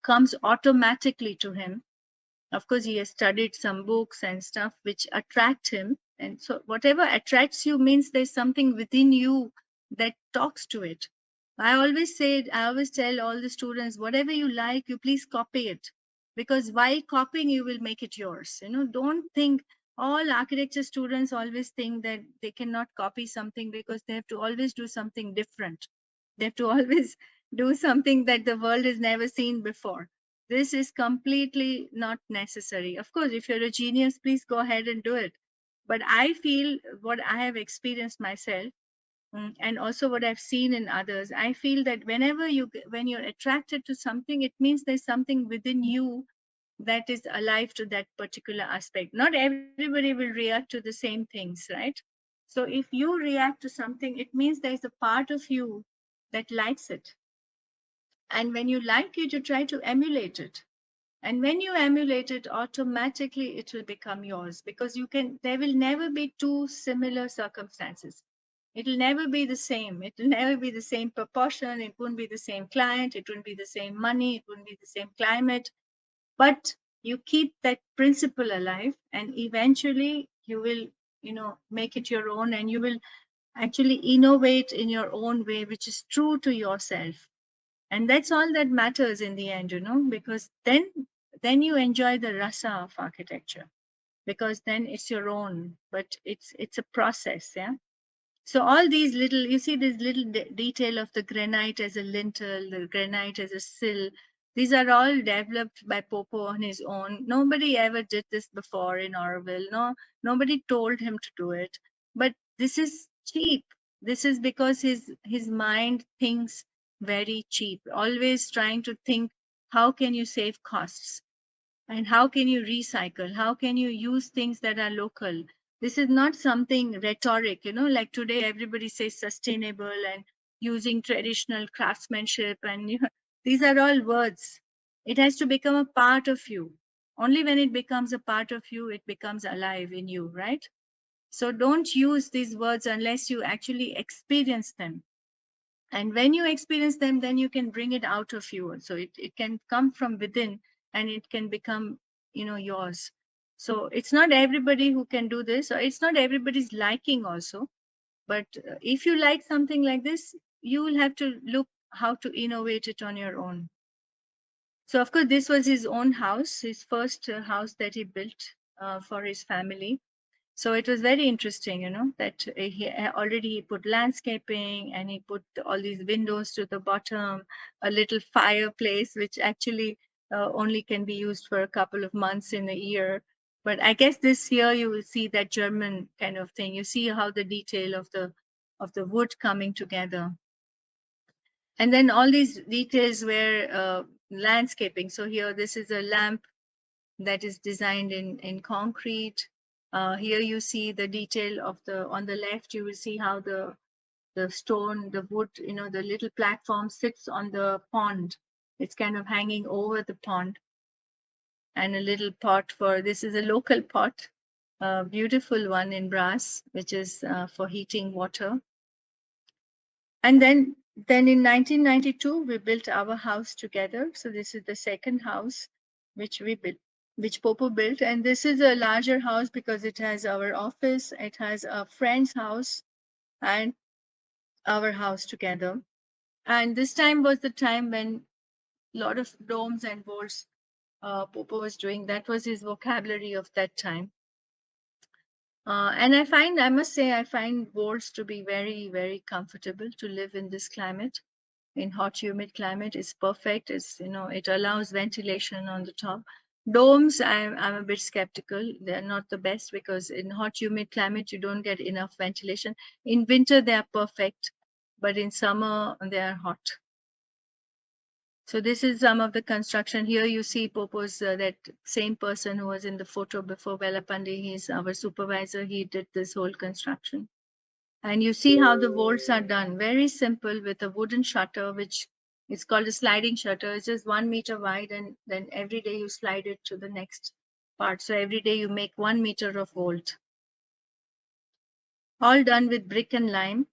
comes automatically to him. Of course, he has studied some books and stuff which attract him. And so whatever attracts you means there's something within you that talks to it. I always tell all the students, whatever you like, you please copy it. Because while copying, you will make it yours. Don't think, all architecture students always think that they cannot copy something because they have to always do something different. They have to always do something that the world has never seen before. This is completely not necessary. Of course, if you're a genius, please go ahead and do it. But I feel, what I have experienced myself, and also what I've seen in others, I feel that when you're attracted to something, it means there's something within you that is alive to that particular aspect. Not everybody will react to the same things, right? So if you react to something, it means there's a part of you that likes it. And when you like it, you try to emulate it. And when you emulate it, automatically it will become yours, because there will never be two similar circumstances. It will never be the same. It will never be the same proportion. It won't be the same client. It won't be the same money. It won't be the same climate. But you keep that principle alive, and eventually you will, make it your own, and you will actually innovate in your own way, which is true to yourself. And that's all that matters in the end, because then you enjoy the rasa of architecture, because then it's your own, but it's a process. Yeah. So all these little, you see this little detail of the granite as a lintel, the granite as a sill. These are all developed by Poppo on his own. Nobody ever did this before in Auroville. No, nobody told him to do it. But this is cheap. This is because his mind thinks very cheap, always trying to think, how can you save costs? And how can you recycle? How can you use things that are local? This is not something rhetoric, like today everybody says sustainable and using traditional craftsmanship, and these are all words. It has to become a part of you. Only when it becomes a part of you, it becomes alive in you, right? So don't use these words unless you actually experience them. And when you experience them, then you can bring it out of you. So it can come from within, and it can become, yours. So it's not everybody who can do this, or it's not everybody's liking also. But if you like something like this, you will have to look how to innovate it on your own. So of course, this was his own house, his first house that he built for his family. So it was very interesting, that he already put landscaping, and he put all these windows to the bottom, a little fireplace, which actually only can be used for a couple of months in a year. But I guess this year you will see that German kind of thing. You see how the detail of the wood coming together. And then all these details were landscaping. So here, this is a lamp that is designed in concrete. Here you see the detail of on the left, you will see how the the stone, the wood, the little platform sits on the pond. It's kind of hanging over the pond. And a little pot this is a local pot, a beautiful one in brass, which is for heating water. And then in 1992, we built our house together. So this is the second house which we built, which Poppo built. And this is a larger house because it has our office, it has a friend's house, and our house together. And this time was the time when a lot of domes and bolts Poppo was doing. That was his vocabulary of that time. And I must say, I find bolts to be very, very comfortable to live in this climate. In hot, humid climate, it's perfect. It allows ventilation on the top. Domes, I'm a bit skeptical. They're not the best because in hot, humid climate, you don't get enough ventilation. In winter, they are perfect, but in summer, they are hot. So this is some of the construction. Here you see Poppo's, that same person who was in the photo before Velapandi. He's our supervisor. He did this whole construction. And you see how the bolts are done. Very simple with a wooden shutter, which is called a sliding shutter. It's just 1 meter wide, and then every day you slide it to the next part. So every day you make 1 meter of bolt. All done with brick and lime.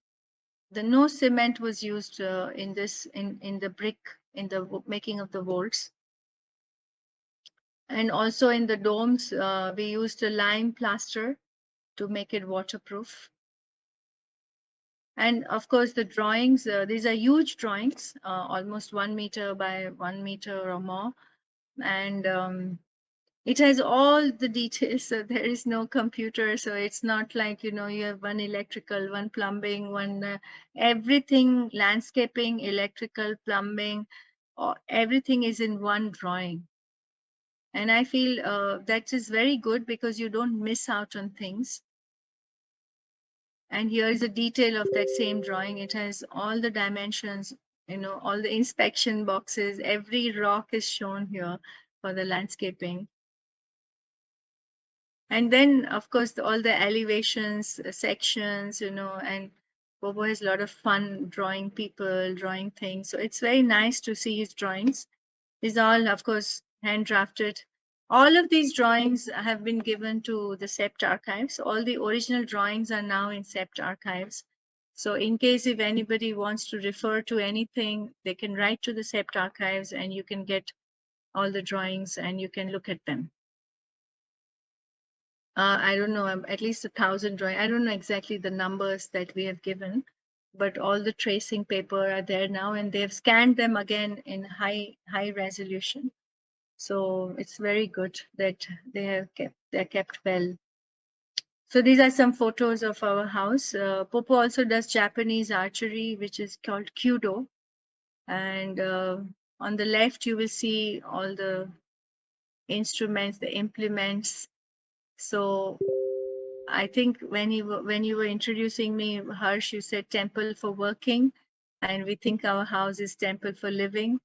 No cement was used in the brick, in the making of the bolts. And also in the domes, we used a lime plaster to make it waterproof. And of course, the drawings, these are huge drawings, almost 1 meter by 1 meter or more. And it has all the details. So there is no computer. So it's not like, you have one electrical, one plumbing, everything, landscaping, electrical, plumbing, everything is in one drawing. And I feel that is very good because you don't miss out on things. And here is a detail of that same drawing. It has all the dimensions, all the inspection boxes. Every rock is shown here for the landscaping. And then, of course, all the elevations, sections, and Bobo has a lot of fun drawing people, drawing things. So it's very nice to see his drawings. These are all, of course, hand drafted. All of these drawings have been given to the SEPT archives. All the original drawings are now in SEPT archives. So in case if anybody wants to refer to anything, they can write to the SEPT archives and you can get all the drawings and you can look at them. I don't know, at least 1,000 drawings. I don't know exactly the numbers that we have given, but all the tracing paper are there now and they've scanned them again in high resolution. So it's very good that they're kept well. So these are some photos of our house. Poppo also does Japanese archery, which is called Kyudo. And on the left, you will see all the instruments, the implements. So I think when you were introducing me, Harsh, you said temple for working, and we think our house is temple for living.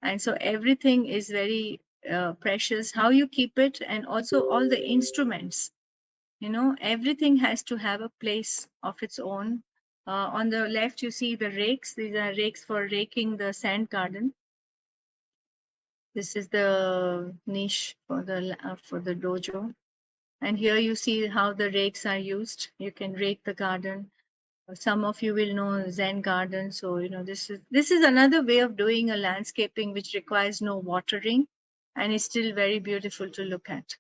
And so everything is very precious, how you keep it, and also all the instruments. Everything has to have a place of its own. On the left, you see the rakes. These are rakes for raking the sand garden. This is the niche for the dojo. And here you see how the rakes are used. You can rake the garden. Some of you will know Zen garden. So, this is another way of doing a landscaping which requires no watering and is still very beautiful to look at.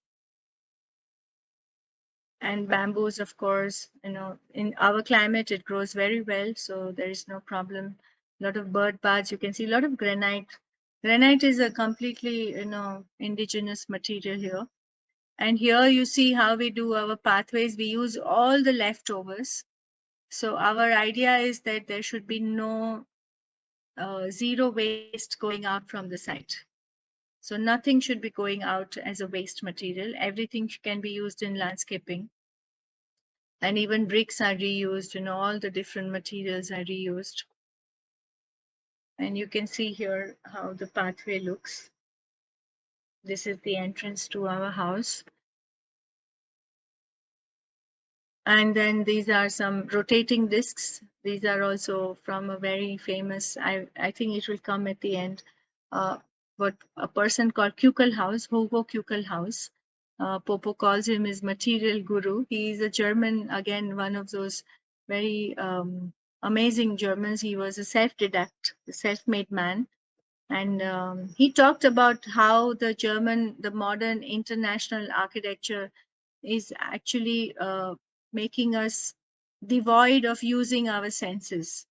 And bamboos, of course, in our climate, it grows very well. So there is no problem. A lot of bird baths. You can see a lot of granite. Granite is a completely, indigenous material here. And here you see how we do our pathways. We use all the leftovers. So our idea is that there should be no zero waste going out from the site. So nothing should be going out as a waste material. Everything can be used in landscaping. And even bricks are reused, all the different materials are reused. And you can see here how the pathway looks. This is the entrance to our house. And then these are some rotating discs. These are also from a very famous, I think it will come at the end, what a person called Kuckelhaus, Hugo Kuckelhaus. Poppo calls him his material guru. He is a German, again, one of those very amazing Germans. He was a self-didact, a self-made man. And he talked about how the modern international architecture is actually making us devoid of using our senses,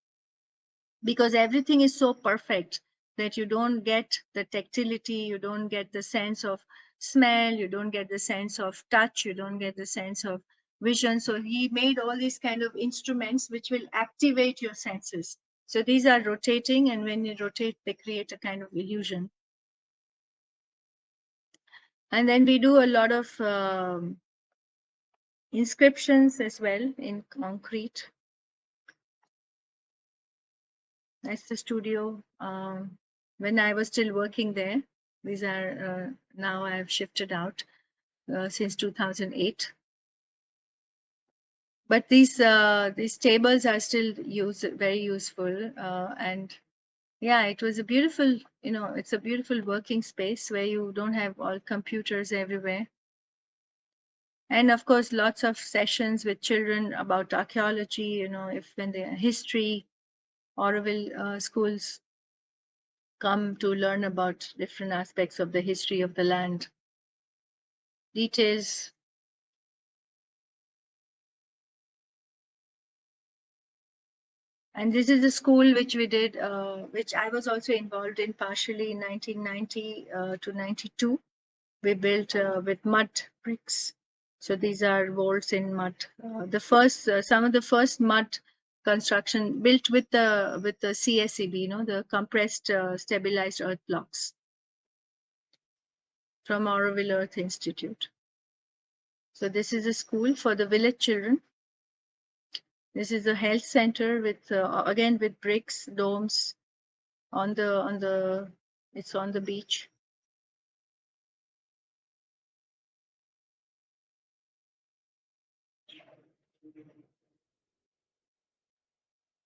because everything is so perfect that you don't get the tactility, you don't get the sense of smell, you don't get the sense of touch, you don't get the sense of vision. So he made all these kind of instruments which will activate your senses. So these are rotating, and when you rotate, they create a kind of illusion. And then we do a lot of inscriptions as well in concrete. That's the studio. When I was still working there, these are now I've shifted out since 2008. But these tables are still very useful, and yeah, it was a beautiful, it's a beautiful working space where you don't have all computers everywhere. And of course, lots of sessions with children about archaeology, if when the history, Auroville schools come to learn about different aspects of the history of the land. Details. And this is a school which we did, which I was also involved in partially in 1990 to 92. We built with mud bricks. So these are vaults in mud. Some of the first mud construction built with the CSEB, the compressed stabilized earth blocks from Auroville Earth Institute. So this is a school for the village children. This is a health center with again with bricks, domes it's on the beach.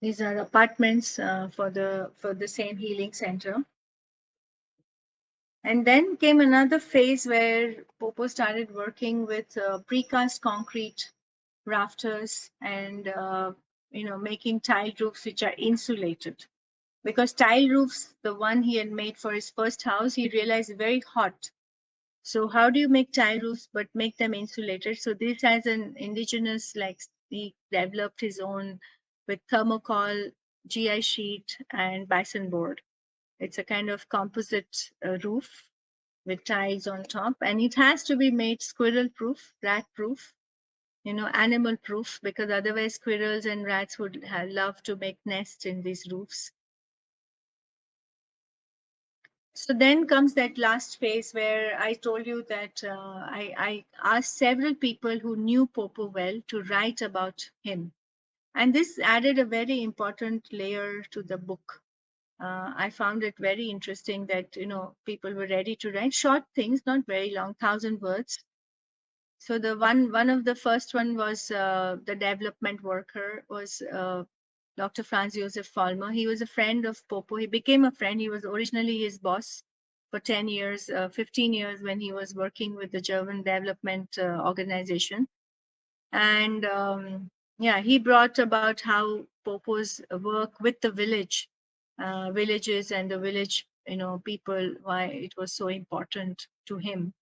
These are apartments for the same healing center. And then came another phase where Poppo started working with precast concrete rafters and making tile roofs which are insulated. Because tile roofs, the one he had made for his first house, he realized very hot. So how do you make tile roofs but make them insulated? So this has an indigenous, like he developed his own with thermocol, GI sheet, and bison board. It's a kind of composite roof with tiles on top, and it has to be made squirrel proof, rat proof, animal proof, because otherwise squirrels and rats would love to make nests in these roofs. So then comes that last phase where I told you that I asked several people who knew Poppo well to write about him. And this added a very important layer to the book. I found it very interesting that, people were ready to write short things, not very long, 1,000 words. So the one of the first one was the development worker was Dr. Franz Josef Vollmer. He was a friend of Poppo. He became a friend. He was originally his boss for 10 years, 15 years when he was working with the German development organization. And yeah, he brought about how Poppo's work with the villages and the village, people, why it was so important to him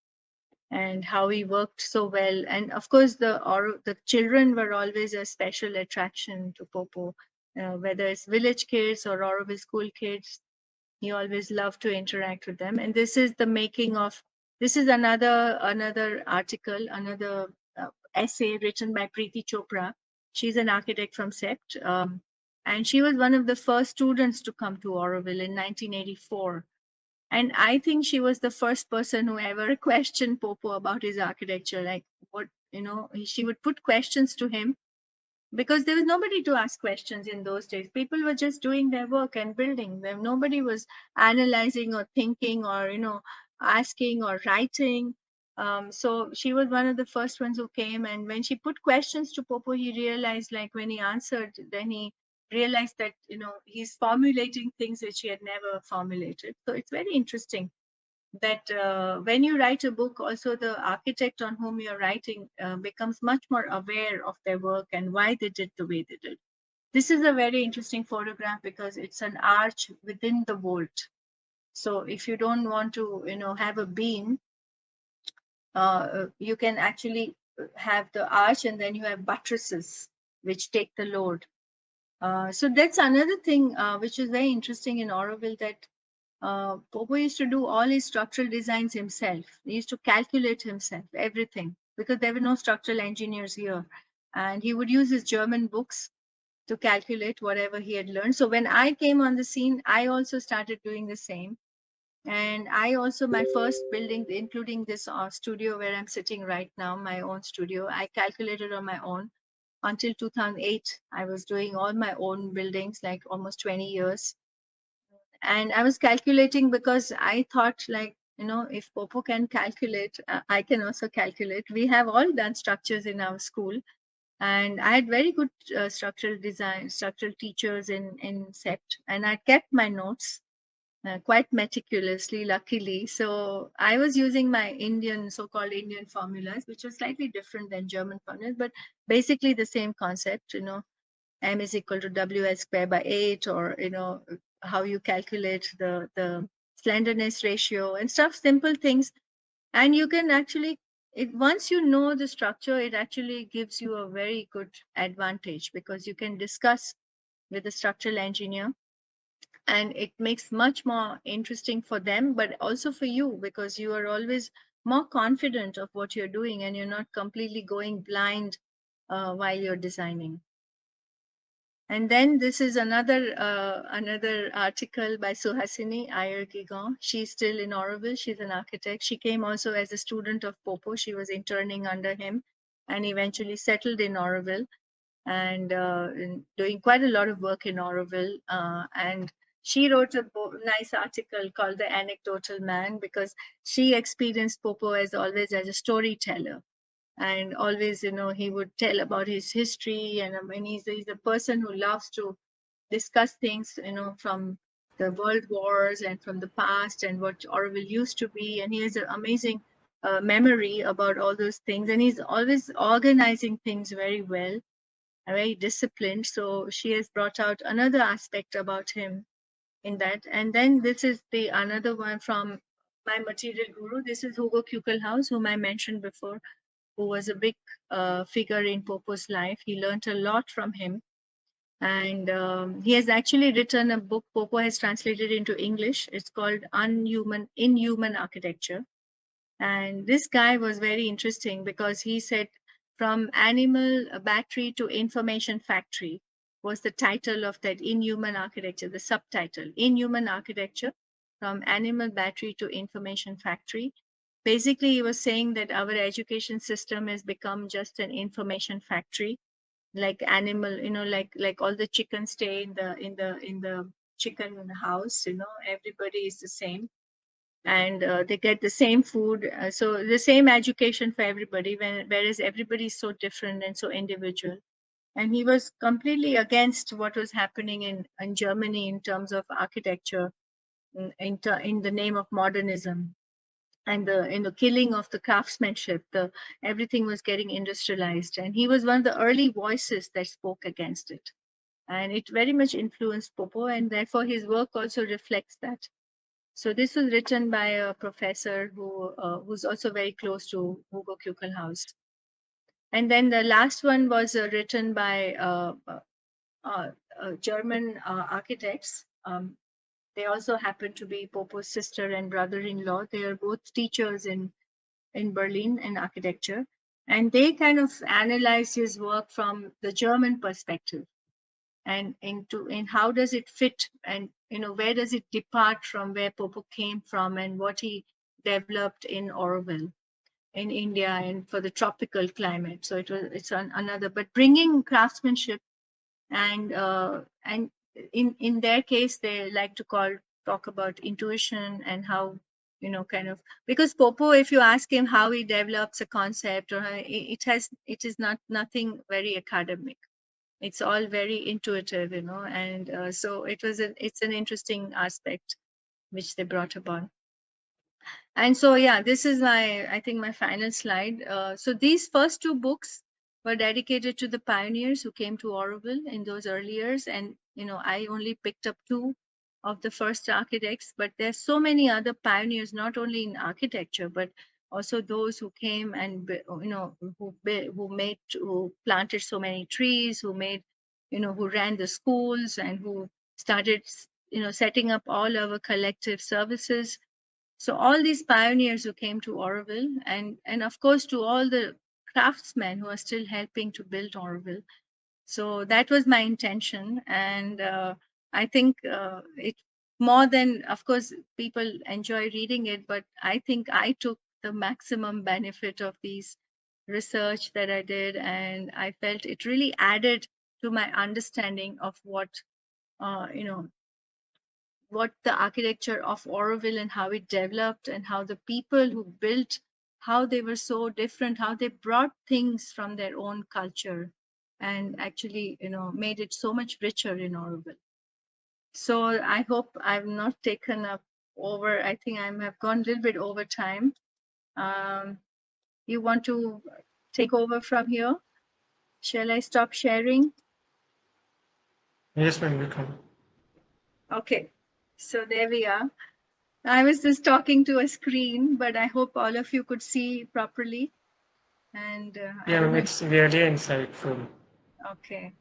and how he worked so well. And of course, the children were always a special attraction to Poppo, whether it's village kids or Auroville school kids. He always loved to interact with them. And this is the making of. This is another article, another essay written by Preeti Chopra. She's an architect from SEPT, and she was one of the first students to come to Auroville in 1984. And I think she was the first person who ever questioned Poppo about his architecture. Like what, she would put questions to him because there was nobody to ask questions in those days. People were just doing their work and building them. Nobody was analyzing or thinking or, asking or writing. So she was one of the first ones who came, and when she put questions to Poppo, he realized, like when he answered, then he realized that he's formulating things which he had never formulated. So it's very interesting that when you write a book, also the architect on whom you're writing becomes much more aware of their work and why they did the way they did. This is a very interesting photograph because it's an arch within the vault. So if you don't want to, have a beam, you can actually have the arch, and then you have buttresses which take the load. So that's another thing which is very interesting in Auroville, that Poppo used to do all his structural designs himself. He used to calculate himself everything because there were no structural engineers here, and he would use his German books to calculate whatever he had learned. So when I came on the scene, I also started doing the same. And I also, my first building, including this studio where I'm sitting right now, my own studio, I calculated on my own. Until 2008, I was doing all my own buildings, like almost 20 years. And I was calculating because I thought, like, if Poppo can calculate, I can also calculate. We have all done structures in our school. And I had very good structural teachers in SEPT. And I kept my notes quite meticulously, luckily. So I was using my so-called Indian formulas, which was slightly different than German formulas, but basically the same concept, M is equal to WS square by 8, or, how you calculate the slenderness ratio and stuff, simple things. And you can actually, once you know the structure, it actually gives you a very good advantage because you can discuss with the structural engineer, and it makes much more interesting for them, but also for you, because you are always more confident of what you're doing and you're not completely going blind while you're designing. And then this is another article by Suhasini Iyer Gigon. She's still in Auroville. She's an architect. She came also as a student of Poppo. She was interning under him and eventually settled in Auroville, and doing quite a lot of work in Auroville. And she wrote a nice article called The Anecdotal Man, because she experienced Poppo as always as a storyteller. And always, he would tell about his history. And he's a person who loves to discuss things, from the world wars and from the past and what Auroville used to be. And he has an amazing memory about all those things. And he's always organizing things very well, very disciplined. So she has brought out another aspect about him in that. And then this is the another one from my material guru. This is Hugo Kuckelhaus, whom I mentioned before, who was a big figure in Poppo's life. He learned a lot from him. And he has actually written a book Poppo has translated into English. It's called Inhuman Architecture. And this guy was very interesting because he said, From Animal Battery to Information Factory was the title of that Inhuman Architecture, the subtitle, Inhuman Architecture, From Animal Battery to Information Factory. Basically, he was saying that our education system has become just an information factory, like animal, like all the chickens stay in the chicken house, everybody is the same, and they get the same food, so the same education for everybody, whereas everybody is so different and so individual. And he was completely against what was happening in Germany in terms of architecture, in the name of modernism, and the killing of the craftsmanship. The everything was getting industrialized, and he was one of the early voices that spoke against it, and it very much influenced Poppo, and therefore his work also reflects that. So this was written by a professor who's also very close to Hugo Kuckelhaus. And then the last one was written by German architects. They also happen to be Poppo's sister and brother-in-law. They are both teachers in Berlin in architecture. And they kind of analyze his work from the German perspective, and in how does it fit, and where does it depart from where Poppo came from and what he developed in Auroville in India and for the tropical climate. So it's another, but bringing craftsmanship, and in their case they like to talk about intuition and how kind of, because Poppo, if you ask him how he develops a concept, or it is nothing very academic. It's all very intuitive, and so it's an interesting aspect which they brought upon. And so, yeah, this is I think my final slide. So these first two books were dedicated to the pioneers who came to Auroville in those early years. And, I only picked up two of the first architects, but there's so many other pioneers, not only in architecture, but also those who came and, who planted so many trees, who made, who ran the schools, and who started, setting up all our collective services. So all these pioneers who came to Auroville, and of course to all the craftsmen who are still helping to build Auroville. So that was my intention, and I think it more than, of course, people enjoy reading it, but I think I took the maximum benefit of these research that I did, and I felt it really added to my understanding of what the architecture of Auroville and how it developed, and how the people who built, how they were so different, how they brought things from their own culture and actually, made it so much richer in Auroville. So I hope I've not taken up over. I think have gone a little bit over time. You want to take over from here? Shall I stop sharing?
Yes, ma'am, you can.
Okay. So there we are. I was just talking to a screen, but I hope all of you could see properly. And I
Yeah,
don't
ma'am,
know.
it's really insightful.
Okay.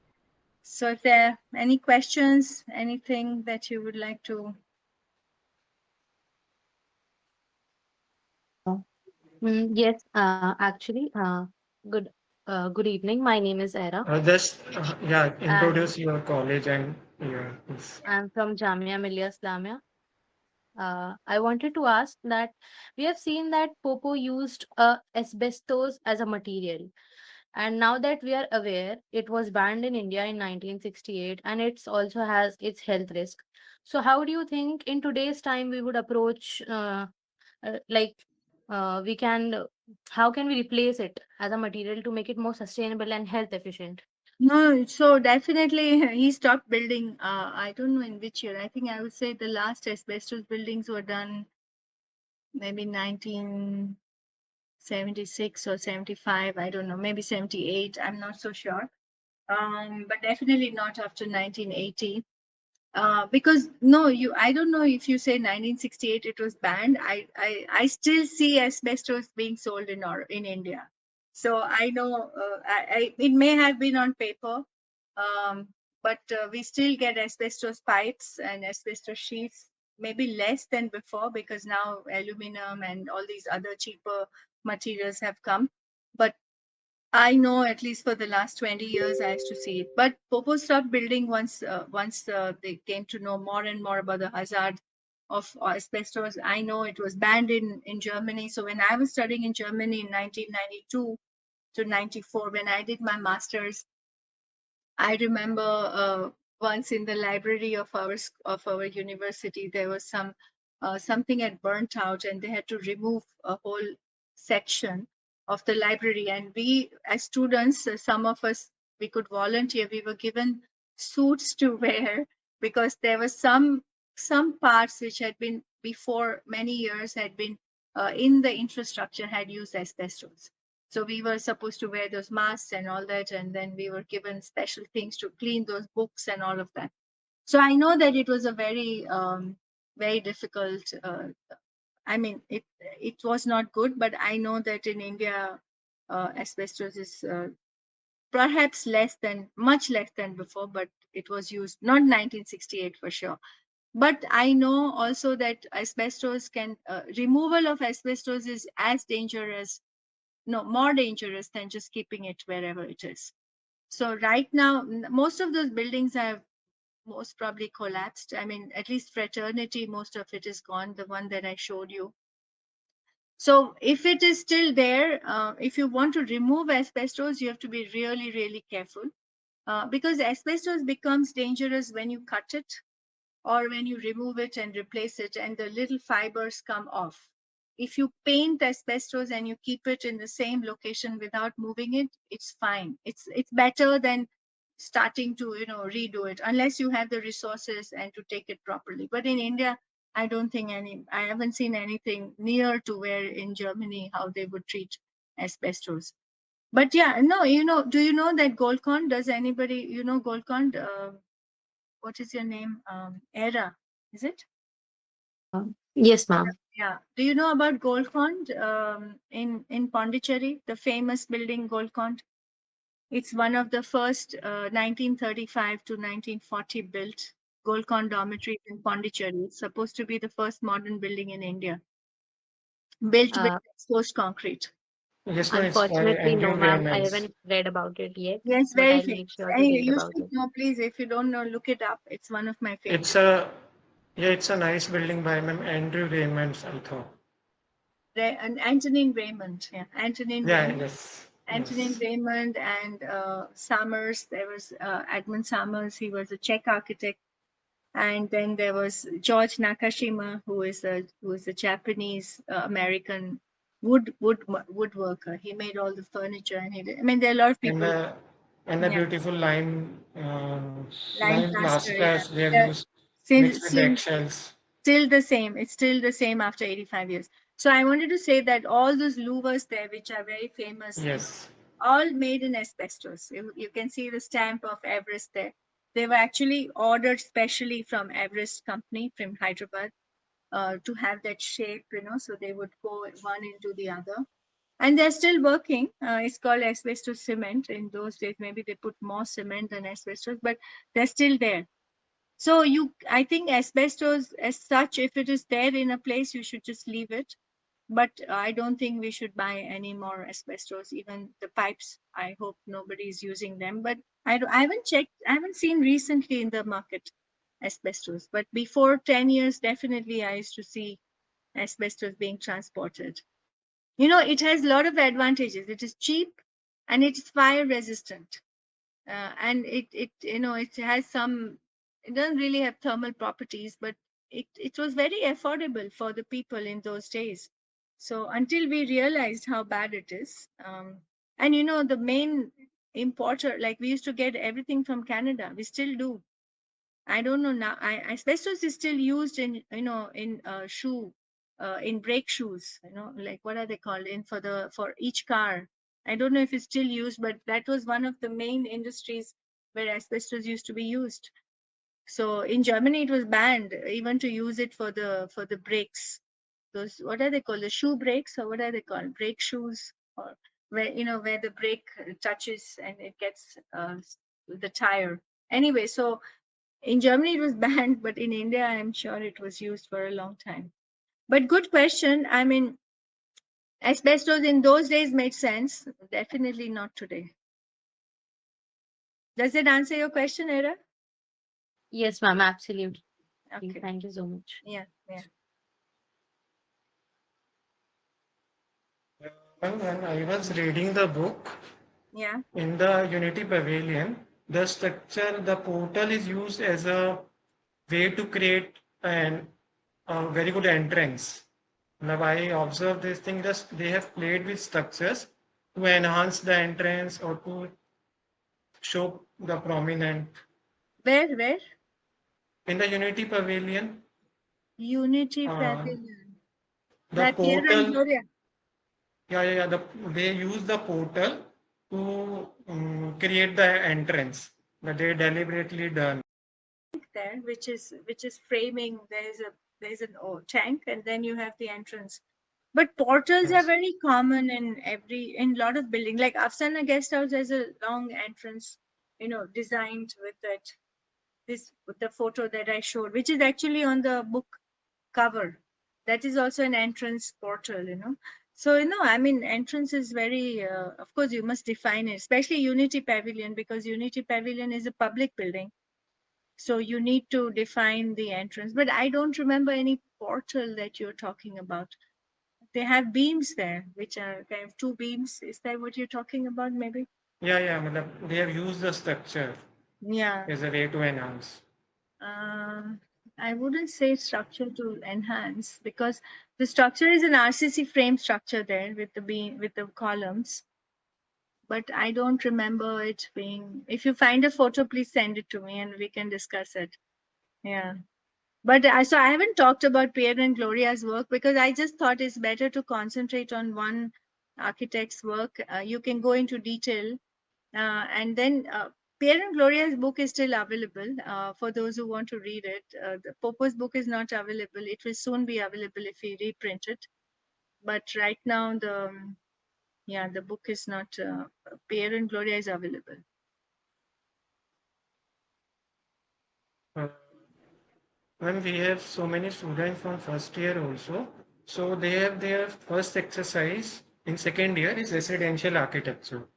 So if there are any questions, anything that you would like to.
Yes, actually, good evening. My name is Era,
Just, yeah,
and
introduce your college and, yeah, yes.
I'm from Jamia Millia Islamia. I wanted to ask that we have seen that Poppo used asbestos as a material, and now that we are aware, it was banned in India in 1968, and it also has its health risk. So, how do you think in today's time we would approach, like, we can, how can we replace it as a material to make it more sustainable and health efficient?
No, so definitely he stopped building. I don't know in which year. I think I would say the last asbestos buildings were done maybe 1976 or 75. I don't know, maybe 78. I'm not so sure. But definitely not after 1980. Because no, I don't know if you say 1968 it was banned. I still see asbestos being sold in India. So I know it may have been on paper, um, but we still get asbestos pipes and asbestos sheets, maybe less than before because now aluminum and all these other cheaper materials have come. But I know at least for the last 20 years I used to see it. But Poppo stopped building once they came to know more and more about the hazard of asbestos. I know it was banned in Germany. So when I was studying in Germany in 1992 to 94, when I did my master's, I remember once in the library of our university, there was something had burnt out, and they had to remove a whole section of the library. And we, as students, some of us, we could volunteer. We were given suits to wear because there was some parts which had been before many years had been in the infrastructure had used asbestos. So we were supposed to wear those masks and all that, and then we were given special things to clean those books and all of that. So I know that it was a very difficult. I mean, it was not good, but I know that in India, asbestos is perhaps much less than before, but it was used not 1968 for sure. But I know also that asbestos removal of asbestos is as dangerous, no, more dangerous than just keeping it wherever it is. So right now, most of those buildings have most probably collapsed. I mean, at least fraternity, most of it is gone, the one that I showed you. So if it is still there, if you want to remove asbestos, you have to be really, really careful because asbestos becomes dangerous when you cut it. or when you remove it and replace it and the little fibers come off. If you paint asbestos and you keep it in the same location without moving it, it's fine. It's better than starting to redo it, unless you have the resources and to take it properly. But in India, I haven't seen anything near to where in Germany how they would treat asbestos. But yeah, no, do you know that Golcon? Does anybody, Golcon? What is your name? Era, is it?
Yes, ma'am.
Yeah. Do you know about Golcon in Pondicherry, the famous building Golcon? It's one of the first 1935 to 1940 built Golcon dormitories in Pondicherry. It's supposed to be the first modern building in India, built with
Uh,
exposed concrete.
Yes, no, it's by
Unfortunately,
Andrew
no, ma'am. I
Raymond's.
haven't read about it yet,
Yes,
but
very
I'll
famous.
make sure to
And
read
you
about
should
it.
know, please, if you don't know, look it up. It's one of my favorites.
It's a Yeah, it's a nice building by Andrew Raymond's, I thought.
And Antonin Raymond. Yeah, Antonin
Yeah,
Raymond.
yes,
Antonin
yes.
Raymond and Summers. There was Edmund Summers. He was a Czech architect. And then there was George Nakashima, who is a Japanese American woodworker. He made all the furniture, and he did. I mean, there are a lot of
And
people.
the and the
Yeah,
beautiful
lime
lime
plaster.
plasters they have
Yeah,
used
still,
mixed with the
still,
eggshells.
still the same. It's still the same after 85 years. So I wanted to say that all those louvers there, which are very famous,
Yes.
all made in asbestos. You can see the stamp of Everest there. They were actually ordered specially from Everest company from Hyderabad to have that shape, so they would go one into the other. And they're still working. It's called asbestos cement. In those days, maybe they put more cement than asbestos, but they're still there. So I think asbestos as such, if it is there in a place, you should just leave it. But I don't think we should buy any more asbestos. Even the pipes, I hope nobody is using them. But I haven't checked. I haven't seen recently in the market asbestos. But before 10 years, definitely I used to see asbestos being transported. It has a lot of advantages. It is cheap and it is fire resistant. And it has some, it doesn't really have thermal properties, but it was very affordable for the people in those days. So until we realized how bad it is, and the main importer, like we used to get everything from Canada, we still do. I don't know now. Asbestos is still used in in shoe, in brake shoes. Like what are they called? In for each car. I don't know if it's still used, but that was one of the main industries where asbestos used to be used. So in Germany, it was banned even to use it for the brakes. Those, what are they called? The shoe brakes, or what are they called? Brake shoes, or where where the brake touches and it gets the tire. Anyway, so in Germany, it was banned, but in India, I'm sure it was used for a long time. But good question. I mean, asbestos in those days made sense. Definitely not today. Does it answer your question, Era?
Yes, ma'am. Absolutely.
Okay.
Thank you so much.
Yeah, yeah,
Well, when I was reading the book
yeah.
in the Unity Pavilion, the structure, the portal is used as a way to create a very good entrance. Now I observed this thing that they have played with structures to enhance the entrance or to show the prominent.
Where?
In the Unity Pavilion,
Unity
uh,
Pavilion.
the
By Piero and
portal,
Gloria.
they use the portal to create the entrance. That they deliberately done.
There, which is framing. There's an tank, and then you have the entrance. But portals are
Yes.
very common in a lot of buildings. Like Afsana Guest House has a long entrance, designed with with the photo that I showed, which is actually on the book cover. That is also an entrance portal. So I mean, entrance is very. Of course, you must define it, especially Unity Pavilion, because Unity Pavilion is a public building. So you need to define the entrance. But I don't remember any portal that you're talking about. They have beams there, which are kind of two beams. Is that what you're talking about, maybe?
They have used the structure
Yeah.
as a way to enhance.
Um, I wouldn't say structure to enhance, because the structure is an RCC frame structure there with the beam, with the columns. But I don't remember it being. If you find a photo, please send it to me and we can discuss it. Yeah. But so I haven't talked about Piero and Gloria's work because I just thought it's better to concentrate on one architect's work. You can go into detail, and then Piero and Gloria's book is still available for those who want to read it. The Poppo's book is not available. It will soon be available if we reprint it. But right now, the book is not. Piero and Gloria is available.
Uh, when we have so many students from first year also, so they have their first exercise in second year is residential architecture.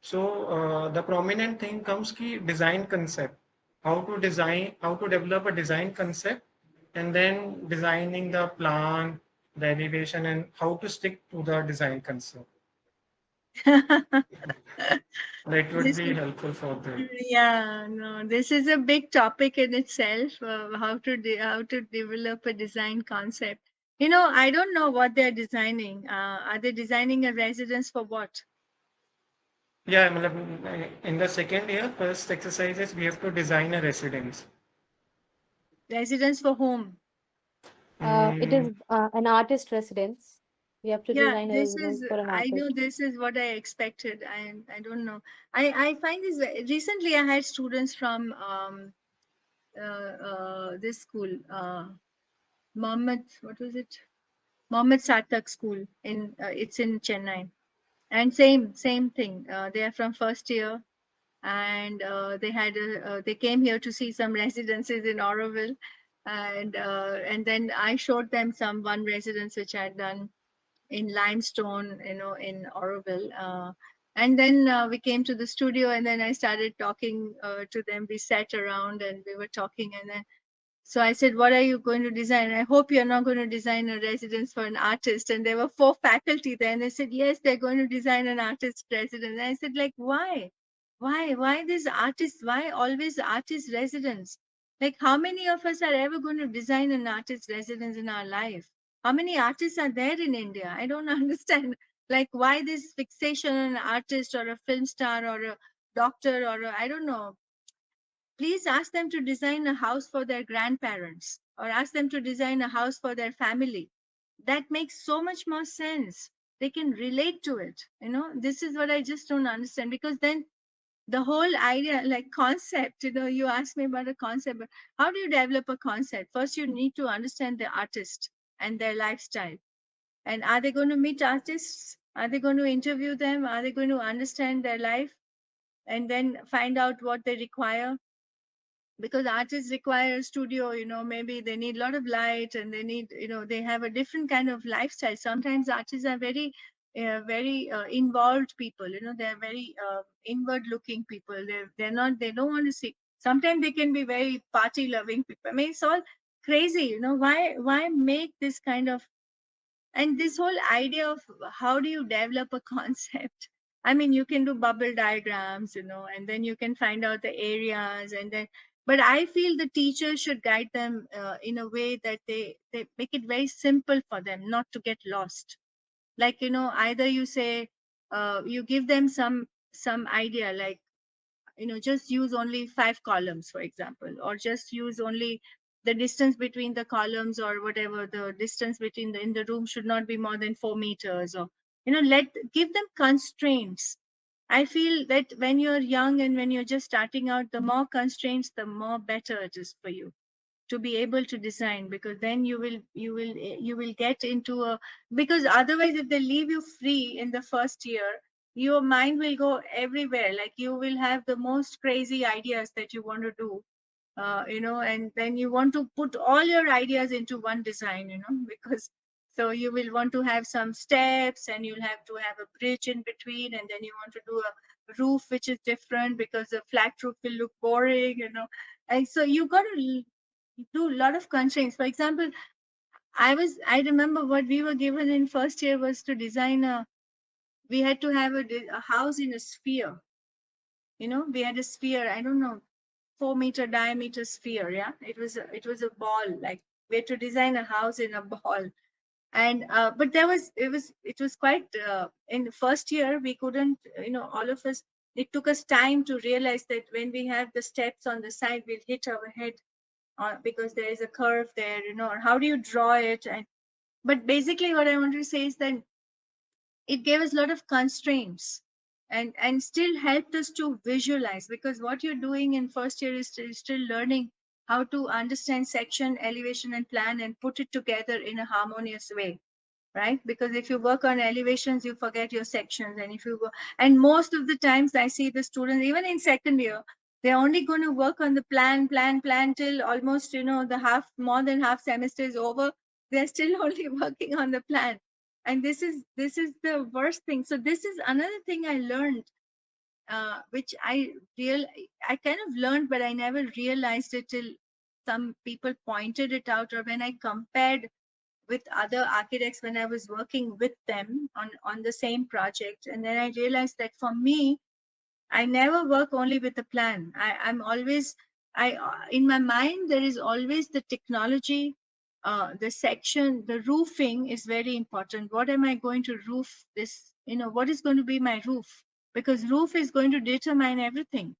So the prominent thing comes ki design concept, how to develop a design concept, and then designing the plan, the elevation, and how to stick to the design concept. That would
This
be
is,
helpful for them.
yeah, no, this is a big topic in itself. How to develop a design concept. You know, I don't know what they're designing. Are they designing a residence for what?
Yeah, in the second year, first exercises, we have to design a residence.
Residence for whom?
It is
Mm,
an artist residence. We have to
Yeah,
design a
this is.
residence for an
I know
artist.
this is what I expected. I don't know. I find this recently. I had students from this school, Mohammed. What was it? Mohammed Satak School in it's in Chennai, and same thing. They are from first year, and they came here to see some residences in Auroville, and then I showed them one residence which I had done in limestone, in Auroville. And then we came to the studio, and then I started talking to them. We sat around and we were talking, and then so I said, "What are you going to design? I hope you're not going to design a residence for an artist." And there were 4 faculty there, and they said, "Yes, they're going to design an artist residence." And I said, "Like, why? Why this artist? Why always artist residence? Like, how many of us are ever going to design an artist residence in our life? How many artists are there in India? I don't understand. Like, why this fixation on an artist or a film star or a doctor or I don't know. Please ask them to design a house for their grandparents or ask them to design a house for their family. That makes so much more sense. They can relate to it. This is what I just don't understand, because then the whole idea, like concept, you asked me about a concept, but how do you develop a concept? First, you need to understand the artist and their lifestyle. And are they going to meet artists? Are they going to interview them? Are they going to understand their life and then find out what they require? Because artists require a studio, maybe they need a lot of light, and they need, they have a different kind of lifestyle. Sometimes artists are very involved people, they're very inward looking people. They don't want to see. Sometimes they can be very party loving people. I mean, it's all crazy. Why make this kind of, and this whole idea of how do you develop a concept? I mean, you can do bubble diagrams, and then you can find out the areas, and then, but I feel the teachers should guide them in a way that they make it very simple for them not to get lost. Like, either you say, you give them some idea, like, just use only 5 columns, for example, or just use only the distance between the columns, or whatever the distance between in the room should not be more than 4 meters, or let give them constraints. I feel that when you're young and when you're just starting out, the more constraints, the more better it is for you to be able to design, because then you will get into a, because otherwise if they leave you free in the first year, your mind will go everywhere. Like, you will have the most crazy ideas that you want to do, and then you want to put all your ideas into one design, because so you will want to have some steps, and you'll have to have a bridge in between, and then you want to do a roof which is different, because a flat roof will look boring, and so you got to do a lot of constraints. For example, I remember what we were given in first year was to design we had to have a house in a sphere. We had a sphere. I don't know. 4-meter diameter sphere. Yeah, it was a ball. Like we had to design a house in a ball. And but it was quite in the first year we couldn't, all of us, it took us time to realize that when we have the steps on the side we'll hit our head, because there is a curve there, or how do you draw it. And but basically what I want to say is that it gave us a lot of constraints, and still helped us to visualize, because what you're doing in first year is still learning how to understand section, elevation, and plan, and put it together in a harmonious way, right? Because if you work on elevations you forget your sections. And if you go, and most of the times I see the students even in second year, they're only going to work on the plan till almost, the half, more than half semester is over. They're still only working on the plan. And this is the worst thing. So this is another thing I learned, which I kind of learned, but I never realized it till some people pointed it out, or when I compared with other architects when I was working with them on the same project. And then I realized that for me, I never work only with a plan. I'm always, in my mind, there is always the technology, the section, the roofing is very important. What am I going to roof this? What is going to be my roof? Because roof is going to determine everything.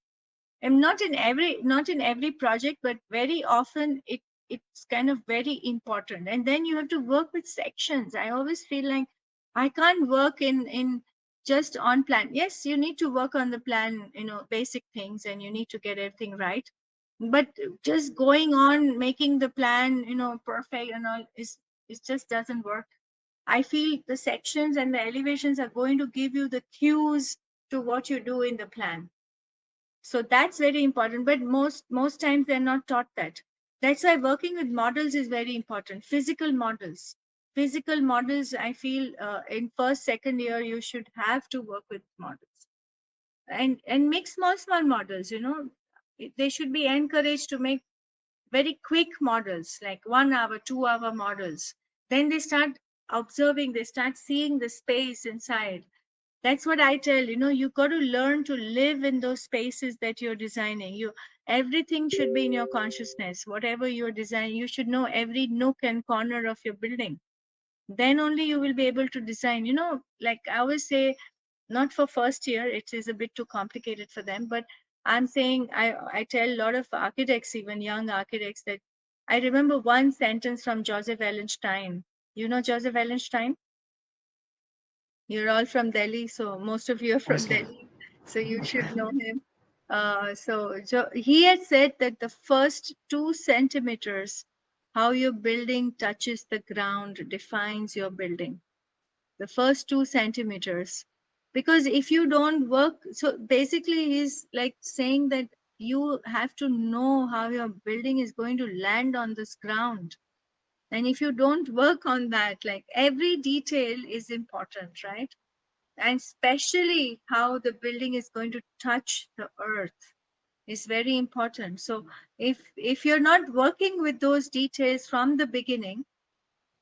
And not in every project, but very often it's kind of very important. And then you have to work with sections. I always feel like I can't work in just on plan. Yes, you need to work on the plan, basic things, and you need to get everything right. But just going on making the plan, perfect and all, is it just doesn't work. I feel the sections and the elevations are going to give you the cues to what you do in the plan. So that's very important, but most times they're not taught that. That's why working with models is very important. Physical models, I feel, in first second year you should have to work with models, and make small models. They should be encouraged to make very quick models, like 1 hour, 2 hour models. Then they start observing, they start seeing the space inside. That's what I tell. You got to learn to live in those spaces that you're designing. Everything should be in your consciousness. Whatever you're designing, you should know every nook and corner of your building. Then only you will be able to design. Like I always say, not for first year, it is a bit too complicated for them. But I'm saying, I tell a lot of architects, even young architects, that I remember one sentence from Joseph Wallenstein. Joseph Wallenstein? You're all from Delhi, so most of you are from
Mostly.
Delhi, so you should know him. So he had said that the first 2 centimeters, how your building touches the ground, defines your building. The first 2 centimeters, because if you don't work, so basically he's like saying that you have to know how your building is going to land on this ground. And if you don't work on that, like every detail is important, right? And especially how the building is going to touch the earth is very important. So if you're not working with those details from the beginning,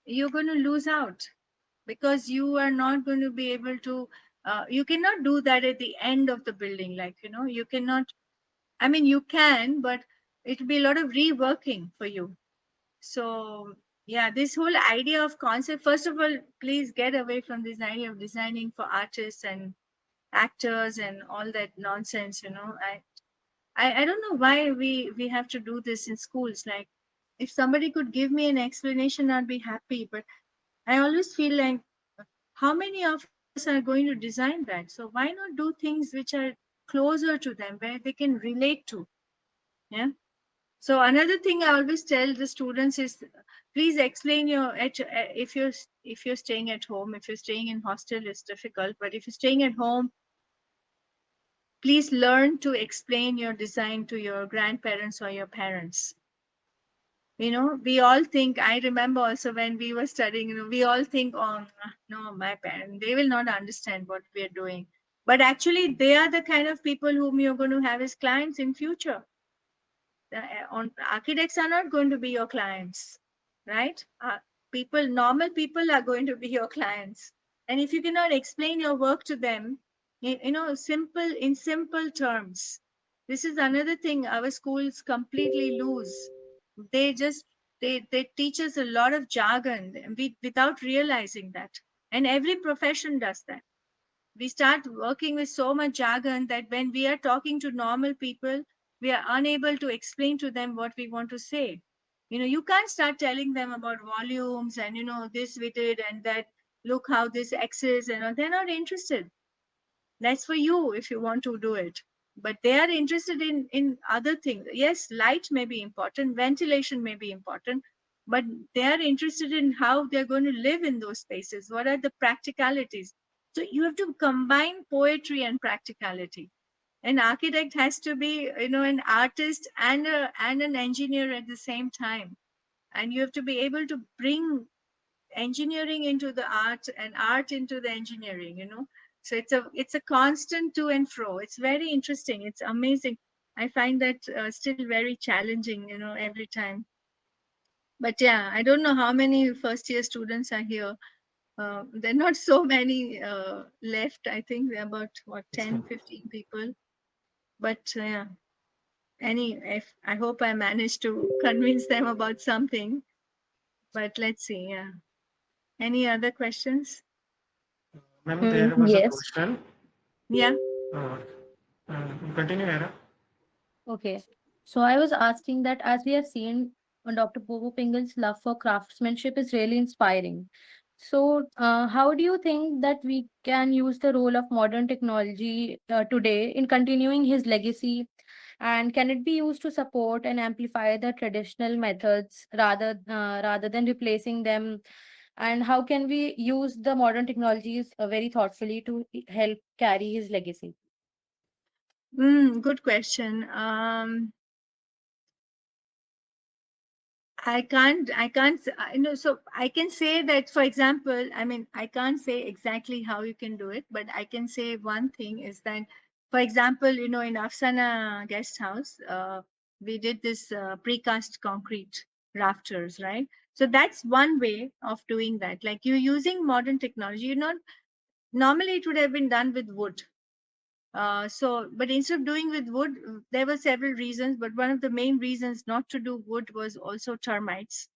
you're going to lose out, because you are not going to be able to, you cannot do that at the end of the building. Like, you cannot, I mean, you can, but it will be a lot of reworking for you. So yeah, this whole idea of concept, first of all, please get away from this idea of designing for artists and actors and all that nonsense. I don't know why we have to do this in schools. Like, if somebody could give me an explanation, I'd be happy. But I always feel like, how many of us are going to design that? So why not do things which are closer to them, where they can relate to? Yeah. So another thing I always tell the students is, please explain if you're staying at home. If you're staying in hostel, it's difficult. But if you're staying at home, please learn to explain your design to your grandparents or your parents. We all think, I remember also when we were studying, we all think, oh, no, my parents, they will not understand what we are doing. But actually, they are the kind of people whom you're going to have as clients in future. Architects are not going to be your clients, right? Normal people are going to be your clients. And if you cannot explain your work to them, in simple terms, This is another thing our schools completely lose. They just they teach us a lot of jargon without realizing that. And every profession does that. We start working with so much jargon that when we are talking to normal people, we are unable to explain to them what we want to say. You can't start telling them about volumes and this we did and that, look how this x is, they're not interested. That's for you if you want to do it. But they are interested in other things. Yes, light may be important, ventilation may be important, but they are interested in how they're going to live in those spaces. What are the practicalities? So you have to combine poetry and practicality. An architect has to be, an artist and an engineer at the same time. And you have to be able to bring engineering into the art and art into the engineering. So it's a constant to and fro. It's very interesting, it's amazing. I find that still very challenging, every time. But yeah, I don't know how many first year students are here. There are not so many left. I think there are about what, 10, 15 people. But yeah, if I hope I managed to convince them about something. But let's see. Yeah, any other questions?
Ma'am, there was a
Yes.
question.
Yeah.
Uh, Continue, Hera.
Okay. So I was asking that as we have seen, Dr. Poppo Pingel's love for craftsmanship is really inspiring. So, how do you think that we can use the role of modern technology today in continuing his legacy? And can it be used to support and amplify the traditional methods rather than replacing them? And how can we use the modern technologies very thoughtfully to help carry his legacy?
Good question. So I can say that, for example, I mean, I can't say exactly how you can do it, but I can say one thing is that, for example, in Afsana guest house, we did this precast concrete rafters, right? So that's one way of doing that. Like you're using modern technology, normally it would have been done with wood. But instead of doing with wood, there were several reasons, but one of the main reasons not to do wood was also termites,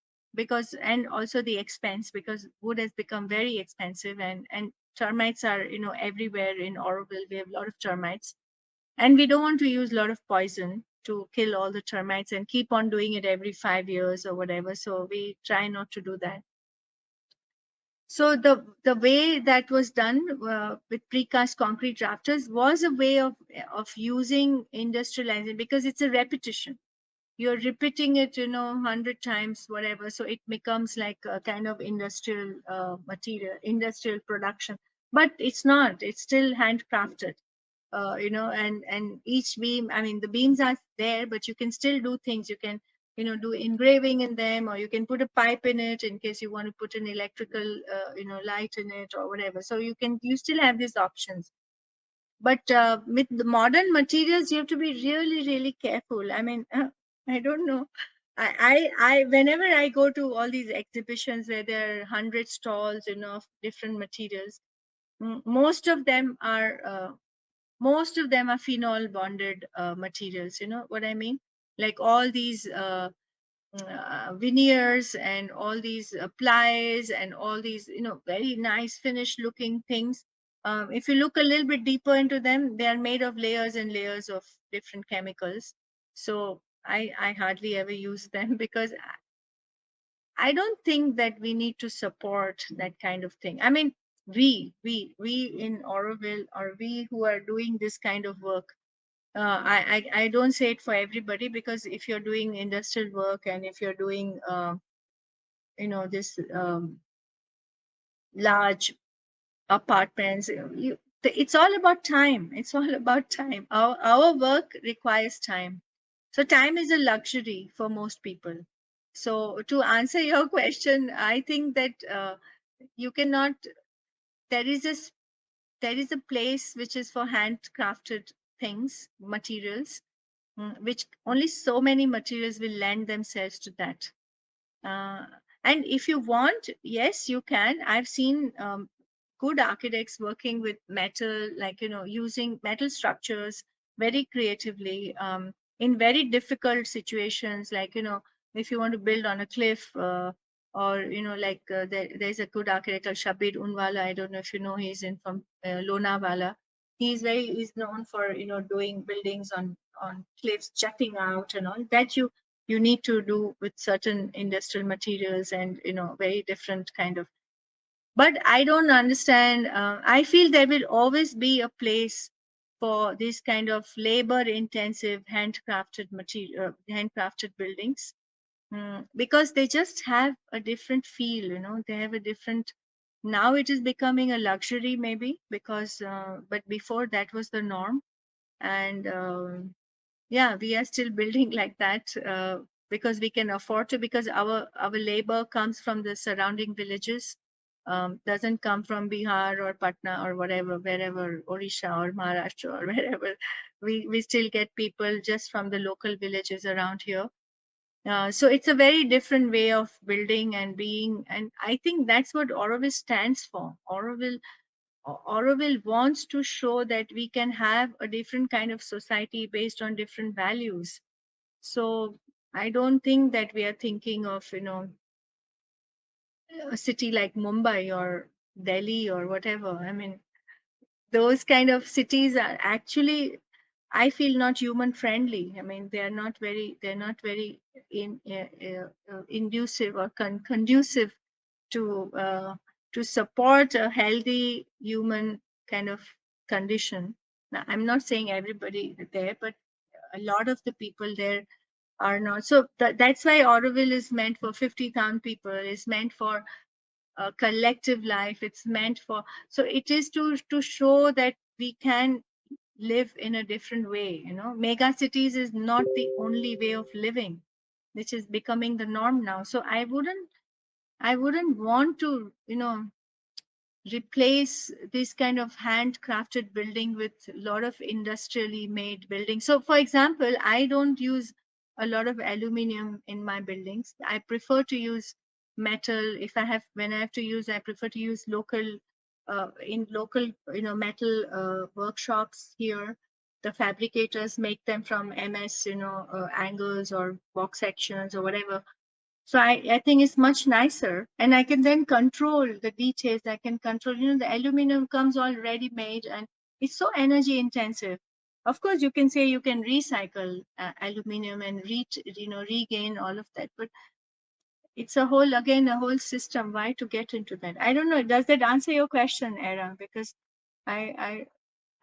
and also the expense, because wood has become very expensive, and termites are, everywhere in Auroville. We have a lot of termites, and we don't want to use a lot of poison to kill all the termites and keep on doing it every 5 years or whatever. So we try not to do that. So the way that was done with precast concrete rafters was a way of using industrializing, because it's a repetition. You're repeating it, 100 times, whatever. So it becomes like a kind of industrial material, industrial production. But it's not. It's still handcrafted. And each beam, I mean, the beams are there, but you can still do things. You can, do engraving in them, or you can put a pipe in it in case you want to put an electrical, light in it or whatever. So you still have these options. But with the modern materials, you have to be really, really careful. I mean, I don't know. Whenever I go to all these exhibitions where there are 100 stalls, of different materials, most of them are phenol bonded materials. You know what I mean? Like all these veneers and all these plies and all these, very nice finished looking things. If you look a little bit deeper into them, they are made of layers and layers of different chemicals. So I hardly ever use them because I don't think that we need to support that kind of thing. I mean, we in Auroville, or we who are doing this kind of work, I don't say it for everybody, because if you're doing industrial work and if you're doing this large apartments, it's all about time. It's all about time. Our work requires time. So time is a luxury for most people. So to answer your question, I think that you cannot. There is a place which is for handcrafted things, materials, which only so many materials will lend themselves to that. Uh, and if you want, yes, you can. I've seen good architects working with metal, like, using metal structures, very creatively in very difficult situations, like, if you want to build on a cliff, or, like, there's a good architect called Shabir Unwala. I don't know if you know, he's in from Lonavala. He's known for, doing buildings on cliffs jutting out and all that. You need to do with certain industrial materials and, very different kind of. But I don't understand. I feel there will always be a place for this kind of labor intensive handcrafted material, handcrafted buildings. Because they just have a different feel, they have a different. Now it is becoming a luxury, maybe, because but before that was the norm. And yeah, we are still building like that, because we can afford to, because our labor comes from the surrounding villages, doesn't come from Bihar or Patna or whatever, wherever, Odisha or Maharashtra or wherever. We still get people just from the local villages around here. So it's a very different way of building and being, and I think that's what Auroville stands for. Auroville wants to show that we can have a different kind of society based on different values. So I don't think that we are thinking of, a city like Mumbai or Delhi or whatever. I mean, those kind of cities are actually, I feel, not human friendly. I mean, they're not very inducive or conducive to support a healthy human kind of condition. Now, I'm not saying everybody there, but a lot of the people there are not. So that's why Auroville is meant for 50,000 people. It's meant for collective life. It's meant for, so it is to show that we can live in a different way. Mega cities is not the only way of living, which is becoming the norm now. So I wouldn't want to, replace this kind of handcrafted building with a lot of industrially made buildings. So, for example, I don't use a lot of aluminum in my buildings. I prefer to use metal. When I have to use, I prefer to use local, metal workshops here. The fabricators make them from MS, angles or box sections or whatever. So I think it's much nicer, and I can then control the details. I can control, the aluminum comes all ready made, and it's so energy intensive. Of course, you can say you can recycle aluminum and regain all of that, but it's a whole system. Why to get into that? I don't know. Does that answer your question, Era? Because I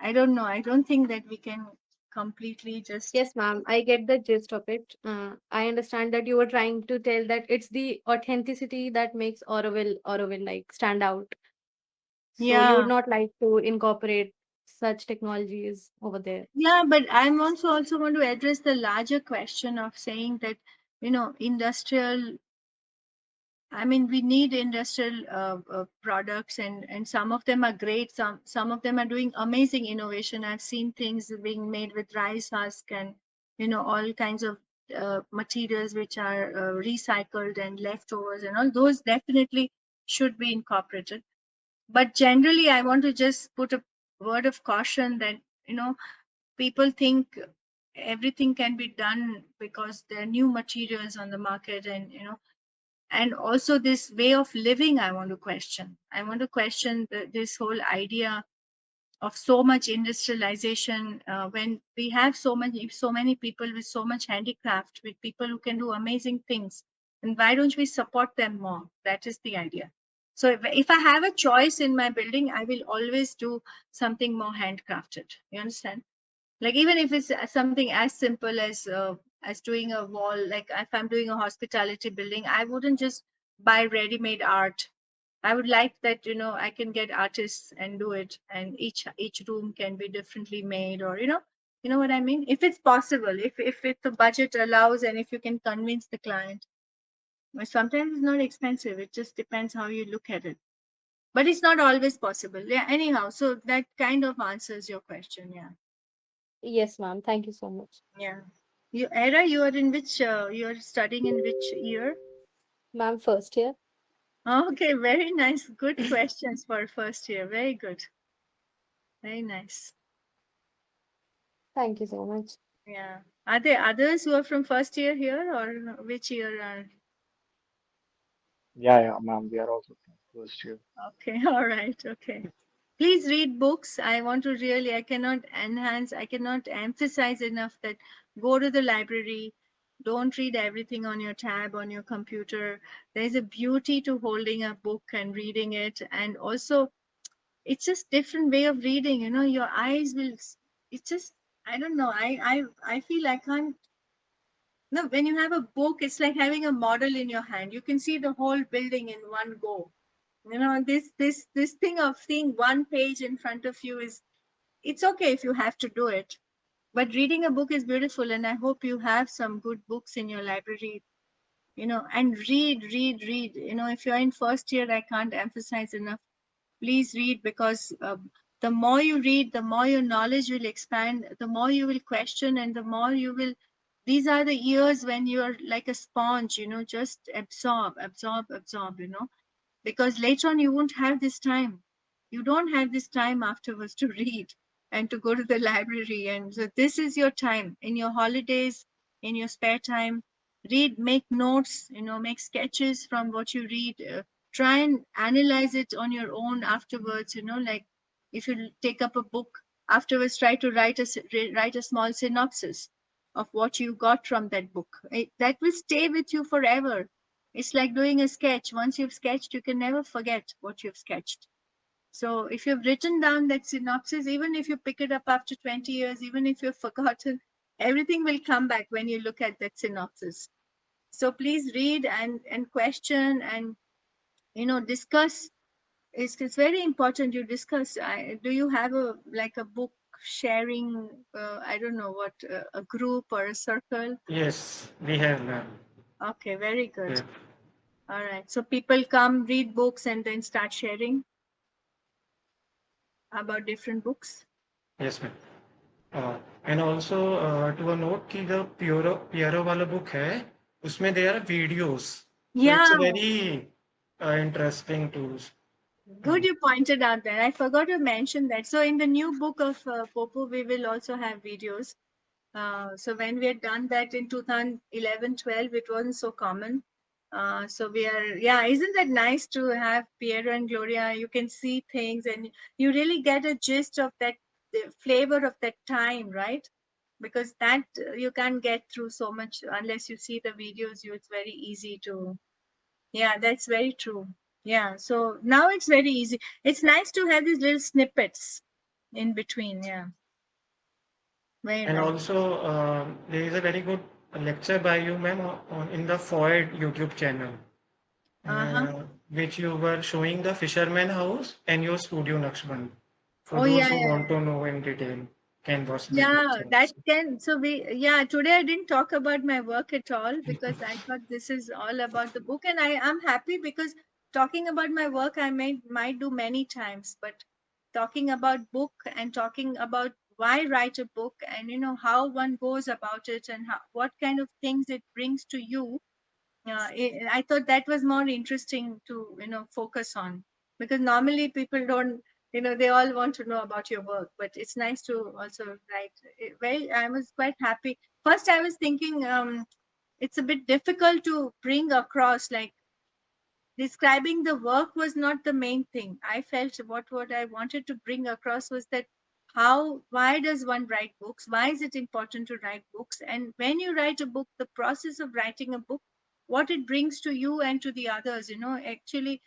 I don't know. I don't think that we can completely just.
Yes, ma'am, I get the gist of it. I understand that you were trying to tell that it's the authenticity that makes Auroville like stand out. So you would
Yeah.
not like to incorporate such technologies over there.
Yeah, but I'm also want to address the larger question of saying that, industrial. I mean, we need industrial products, and some of them are great. Some of them are doing amazing innovation. I've seen things being made with rice husk and, all kinds of materials which are recycled and leftovers, and all those definitely should be incorporated. But generally, I want to just put a word of caution that, people think everything can be done because there are new materials on the market, and, and also this way of living. I want to question this whole idea of so much industrialization, when we have so many people with so much handicraft, with people who can do amazing things, and why don't we support them more? That is the idea. So if I have a choice in my building, I will always do something more handcrafted. You understand? Like, even if it's something as simple as doing a wall. Like, if I'm doing a hospitality building, I wouldn't just buy ready-made art. I would like that, I can get artists and do it, and each room can be differently made, or, you know what I mean? If it's possible, if the budget allows, and if you can convince the client. But sometimes it's not expensive, it just depends how you look at it. But it's not always possible. Yeah, anyhow, so that kind of answers your question. Yeah.
Yes, ma'am. Thank you so much.
Yeah. Era, you are in which, you're studying in which year?
Ma'am, first year.
Okay, very nice. Good questions for first year. Very good. Very nice.
Thank you so much.
Yeah. Are there others who are from first year here, or which year are?
Yeah, ma'am. We are also from first year.
Okay, all right, okay. Please read books. I want to really, I cannot emphasize enough that go to the library. Don't read everything on your tab, on your computer. There's a beauty to holding a book and reading it. And also, it's just different way of reading, your eyes will, it's just, I don't know. I feel I can't, no, when you have a book, it's like having a model in your hand. You can see the whole building in one go. This thing of seeing one page in front of you is, it's okay if you have to do it, but reading a book is beautiful, and I hope you have some good books in your library, and read. If you're in first year, I can't emphasize enough, please read, because the more you read, the more your knowledge will expand, the more you will question, and the more you will, these are the years when you're like a sponge, just absorb, because later on you won't have this time. You don't have this time afterwards to read and to go to the library. And so this is your time in your holidays, in your spare time. Read, make notes, make sketches from what you read. Try and analyze it on your own afterwards. Like if you take up a book afterwards, try to write a small synopsis of what you got from that book. That will stay with you forever. It's like doing a sketch. Once you've sketched, you can never forget what you've sketched. So if you've written down that synopsis, even if you pick it up after 20 years, even if you've forgotten, everything will come back when you look at that synopsis. So please read and question and discuss. It's very important you discuss. Do you have a book sharing? I don't know what, a group or a circle.
Yes, we have, ma'am.
Okay, very good.
Yeah.
All right. So people come, read books, and then start sharing about different books.
Yes, ma'am. And also to a note कि the Piero वाला book है, उसमें there are videos. So it's a
Yeah,
very interesting tools.
good you pointed out that. I forgot to mention that. So in the new book of Poppo, we will also have videos. So when we had done that in 2011-12, it wasn't so common. So yeah, isn't that nice to have Piero and Gloria? You can see things and you really get a gist of that, the flavor of that time, right? Because that you can't get through so much unless you see the videos. It's very easy to, yeah, that's very true. Yeah, so now it's very easy. It's nice to have these little snippets in between. Yeah, very
And
nice.
also there is a very good lecture by you, ma'am, in the Foyd YouTube channel,
Uh-huh.
which you were showing the Fisherman House and your Studio Naqshbandi. For
Oh
those
yeah,
who
yeah.
want to know in detail, can watch this
Yeah,
lecture.
that can. So yeah, today I didn't talk about my work at all because I thought this is all about the book, and I'm happy because talking about my work I might do many times, but talking about book and talking about why write a book and how one goes about it and what kind of things it brings to you. I thought that was more interesting to focus on, because normally people don't, they all want to know about your work, but it's nice to also write. Very, I was quite happy. First I was thinking it's a bit difficult to bring across, like describing the work was not the main thing. I felt what I wanted to bring across was that why does one write books? Why is it important to write books? And when you write a book, the process of writing a book, what it brings to you and to the others, actually,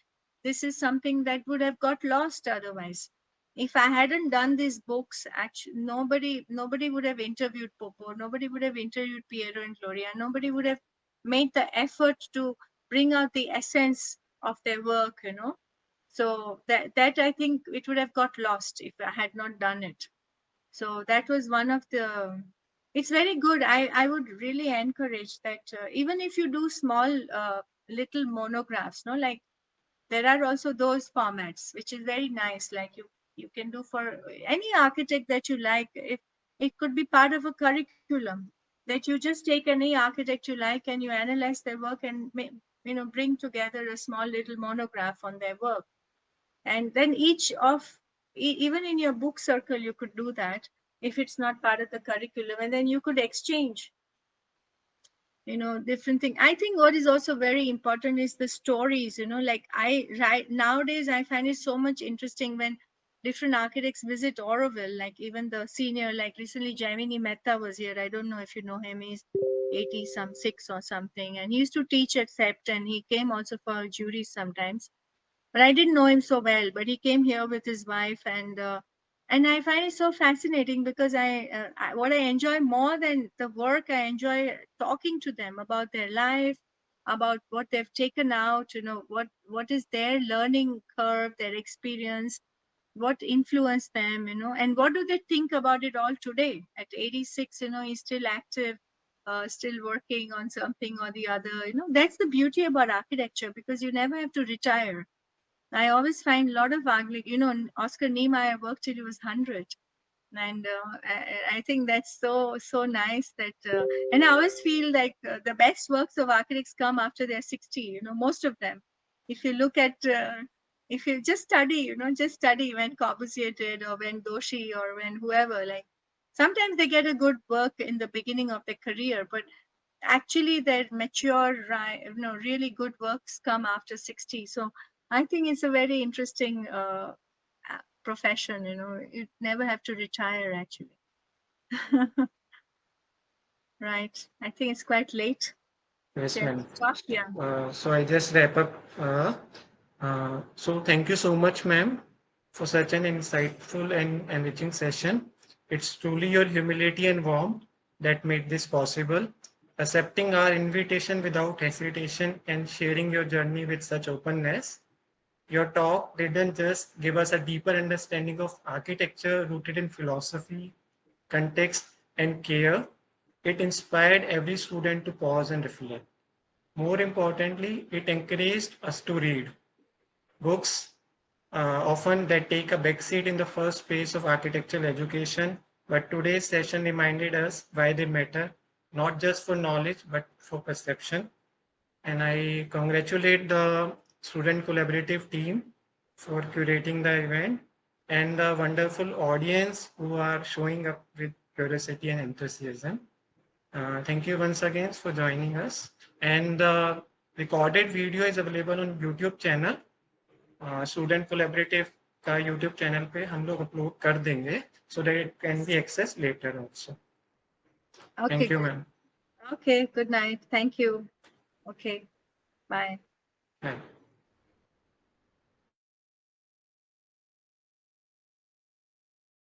this is something that would have got lost otherwise. If I hadn't done these books, actually, nobody would have interviewed Poppo, nobody would have interviewed Piero and Gloria, nobody would have made the effort to bring out the essence of their work. So that I think it would have got lost if I had not done it. So that was one of the, it's very good. I would really encourage that, even if you do small little monographs, no, like there are also those formats which is very nice, like you can do for any architect that you like. If it could be part of a curriculum, that you just take any architect you like and you analyze their work and bring together a small little monograph on their work. And then each of even in your book circle you could do that. if it's not part of the curriculum, and then you could exchange, different thing. I think what is also very important is the stories, like nowadays I find it so much interesting when different architects visit Auroville, like even the senior, like recently Jaimini Mehta was here. I don't know if you know him. He's 80 some 6 or something, and he used to teach at CEPT, and he came also for juries sometimes, but I didn't know him so well. But he came here with his wife, and I find it so fascinating because what I enjoy more than the work, I enjoy talking to them about their life, about what they've taken out. What is their learning curve, their experience, what influenced them, and what do they think about it all today at 86. He's still active. Still working on something or the other. That's the beauty about architecture, because you never have to retire. I always find a lot of ugly, Oscar Niemeyer worked till he was 100. And I think that's so nice that, and I always feel like the best works of architects come after they're 60, most of them. If you look at, if you just study, just study when Corbusier did, or when Doshi, or when whoever, like sometimes they get a good work in the beginning of their career, but actually their mature, really good works come after 60. So I think it's a very interesting profession. You never have to retire, actually. Right, I think it's quite late.
Yes,
Shall we
ma'am.
stop? Yeah.
So I just wrap up. So thank you so much, ma'am, for such an insightful and enriching session. It's truly your humility and warmth that made this possible. Accepting our invitation without hesitation and sharing your journey with such openness. Your talk didn't just give us a deeper understanding of architecture rooted in philosophy, context, and care. It inspired every student to pause and reflect. More importantly, it encouraged us to read books, often that take a backseat in the first phase of architectural education. But today's session reminded us why they matter, not just for knowledge, but for perception. And I congratulate the student collaborative team for curating the event and the wonderful audience who are showing up with curiosity and enthusiasm. Thank you once again for joining us. And the recorded video is available on YouTube channel. Student collaborative का YouTube channel पे हम लोग upload कर देंगे so that it can be accessed later also.
Okay,
Thank you,
good.
ma'am.
Okay, good night. Thank you. Okay, bye.
Bye.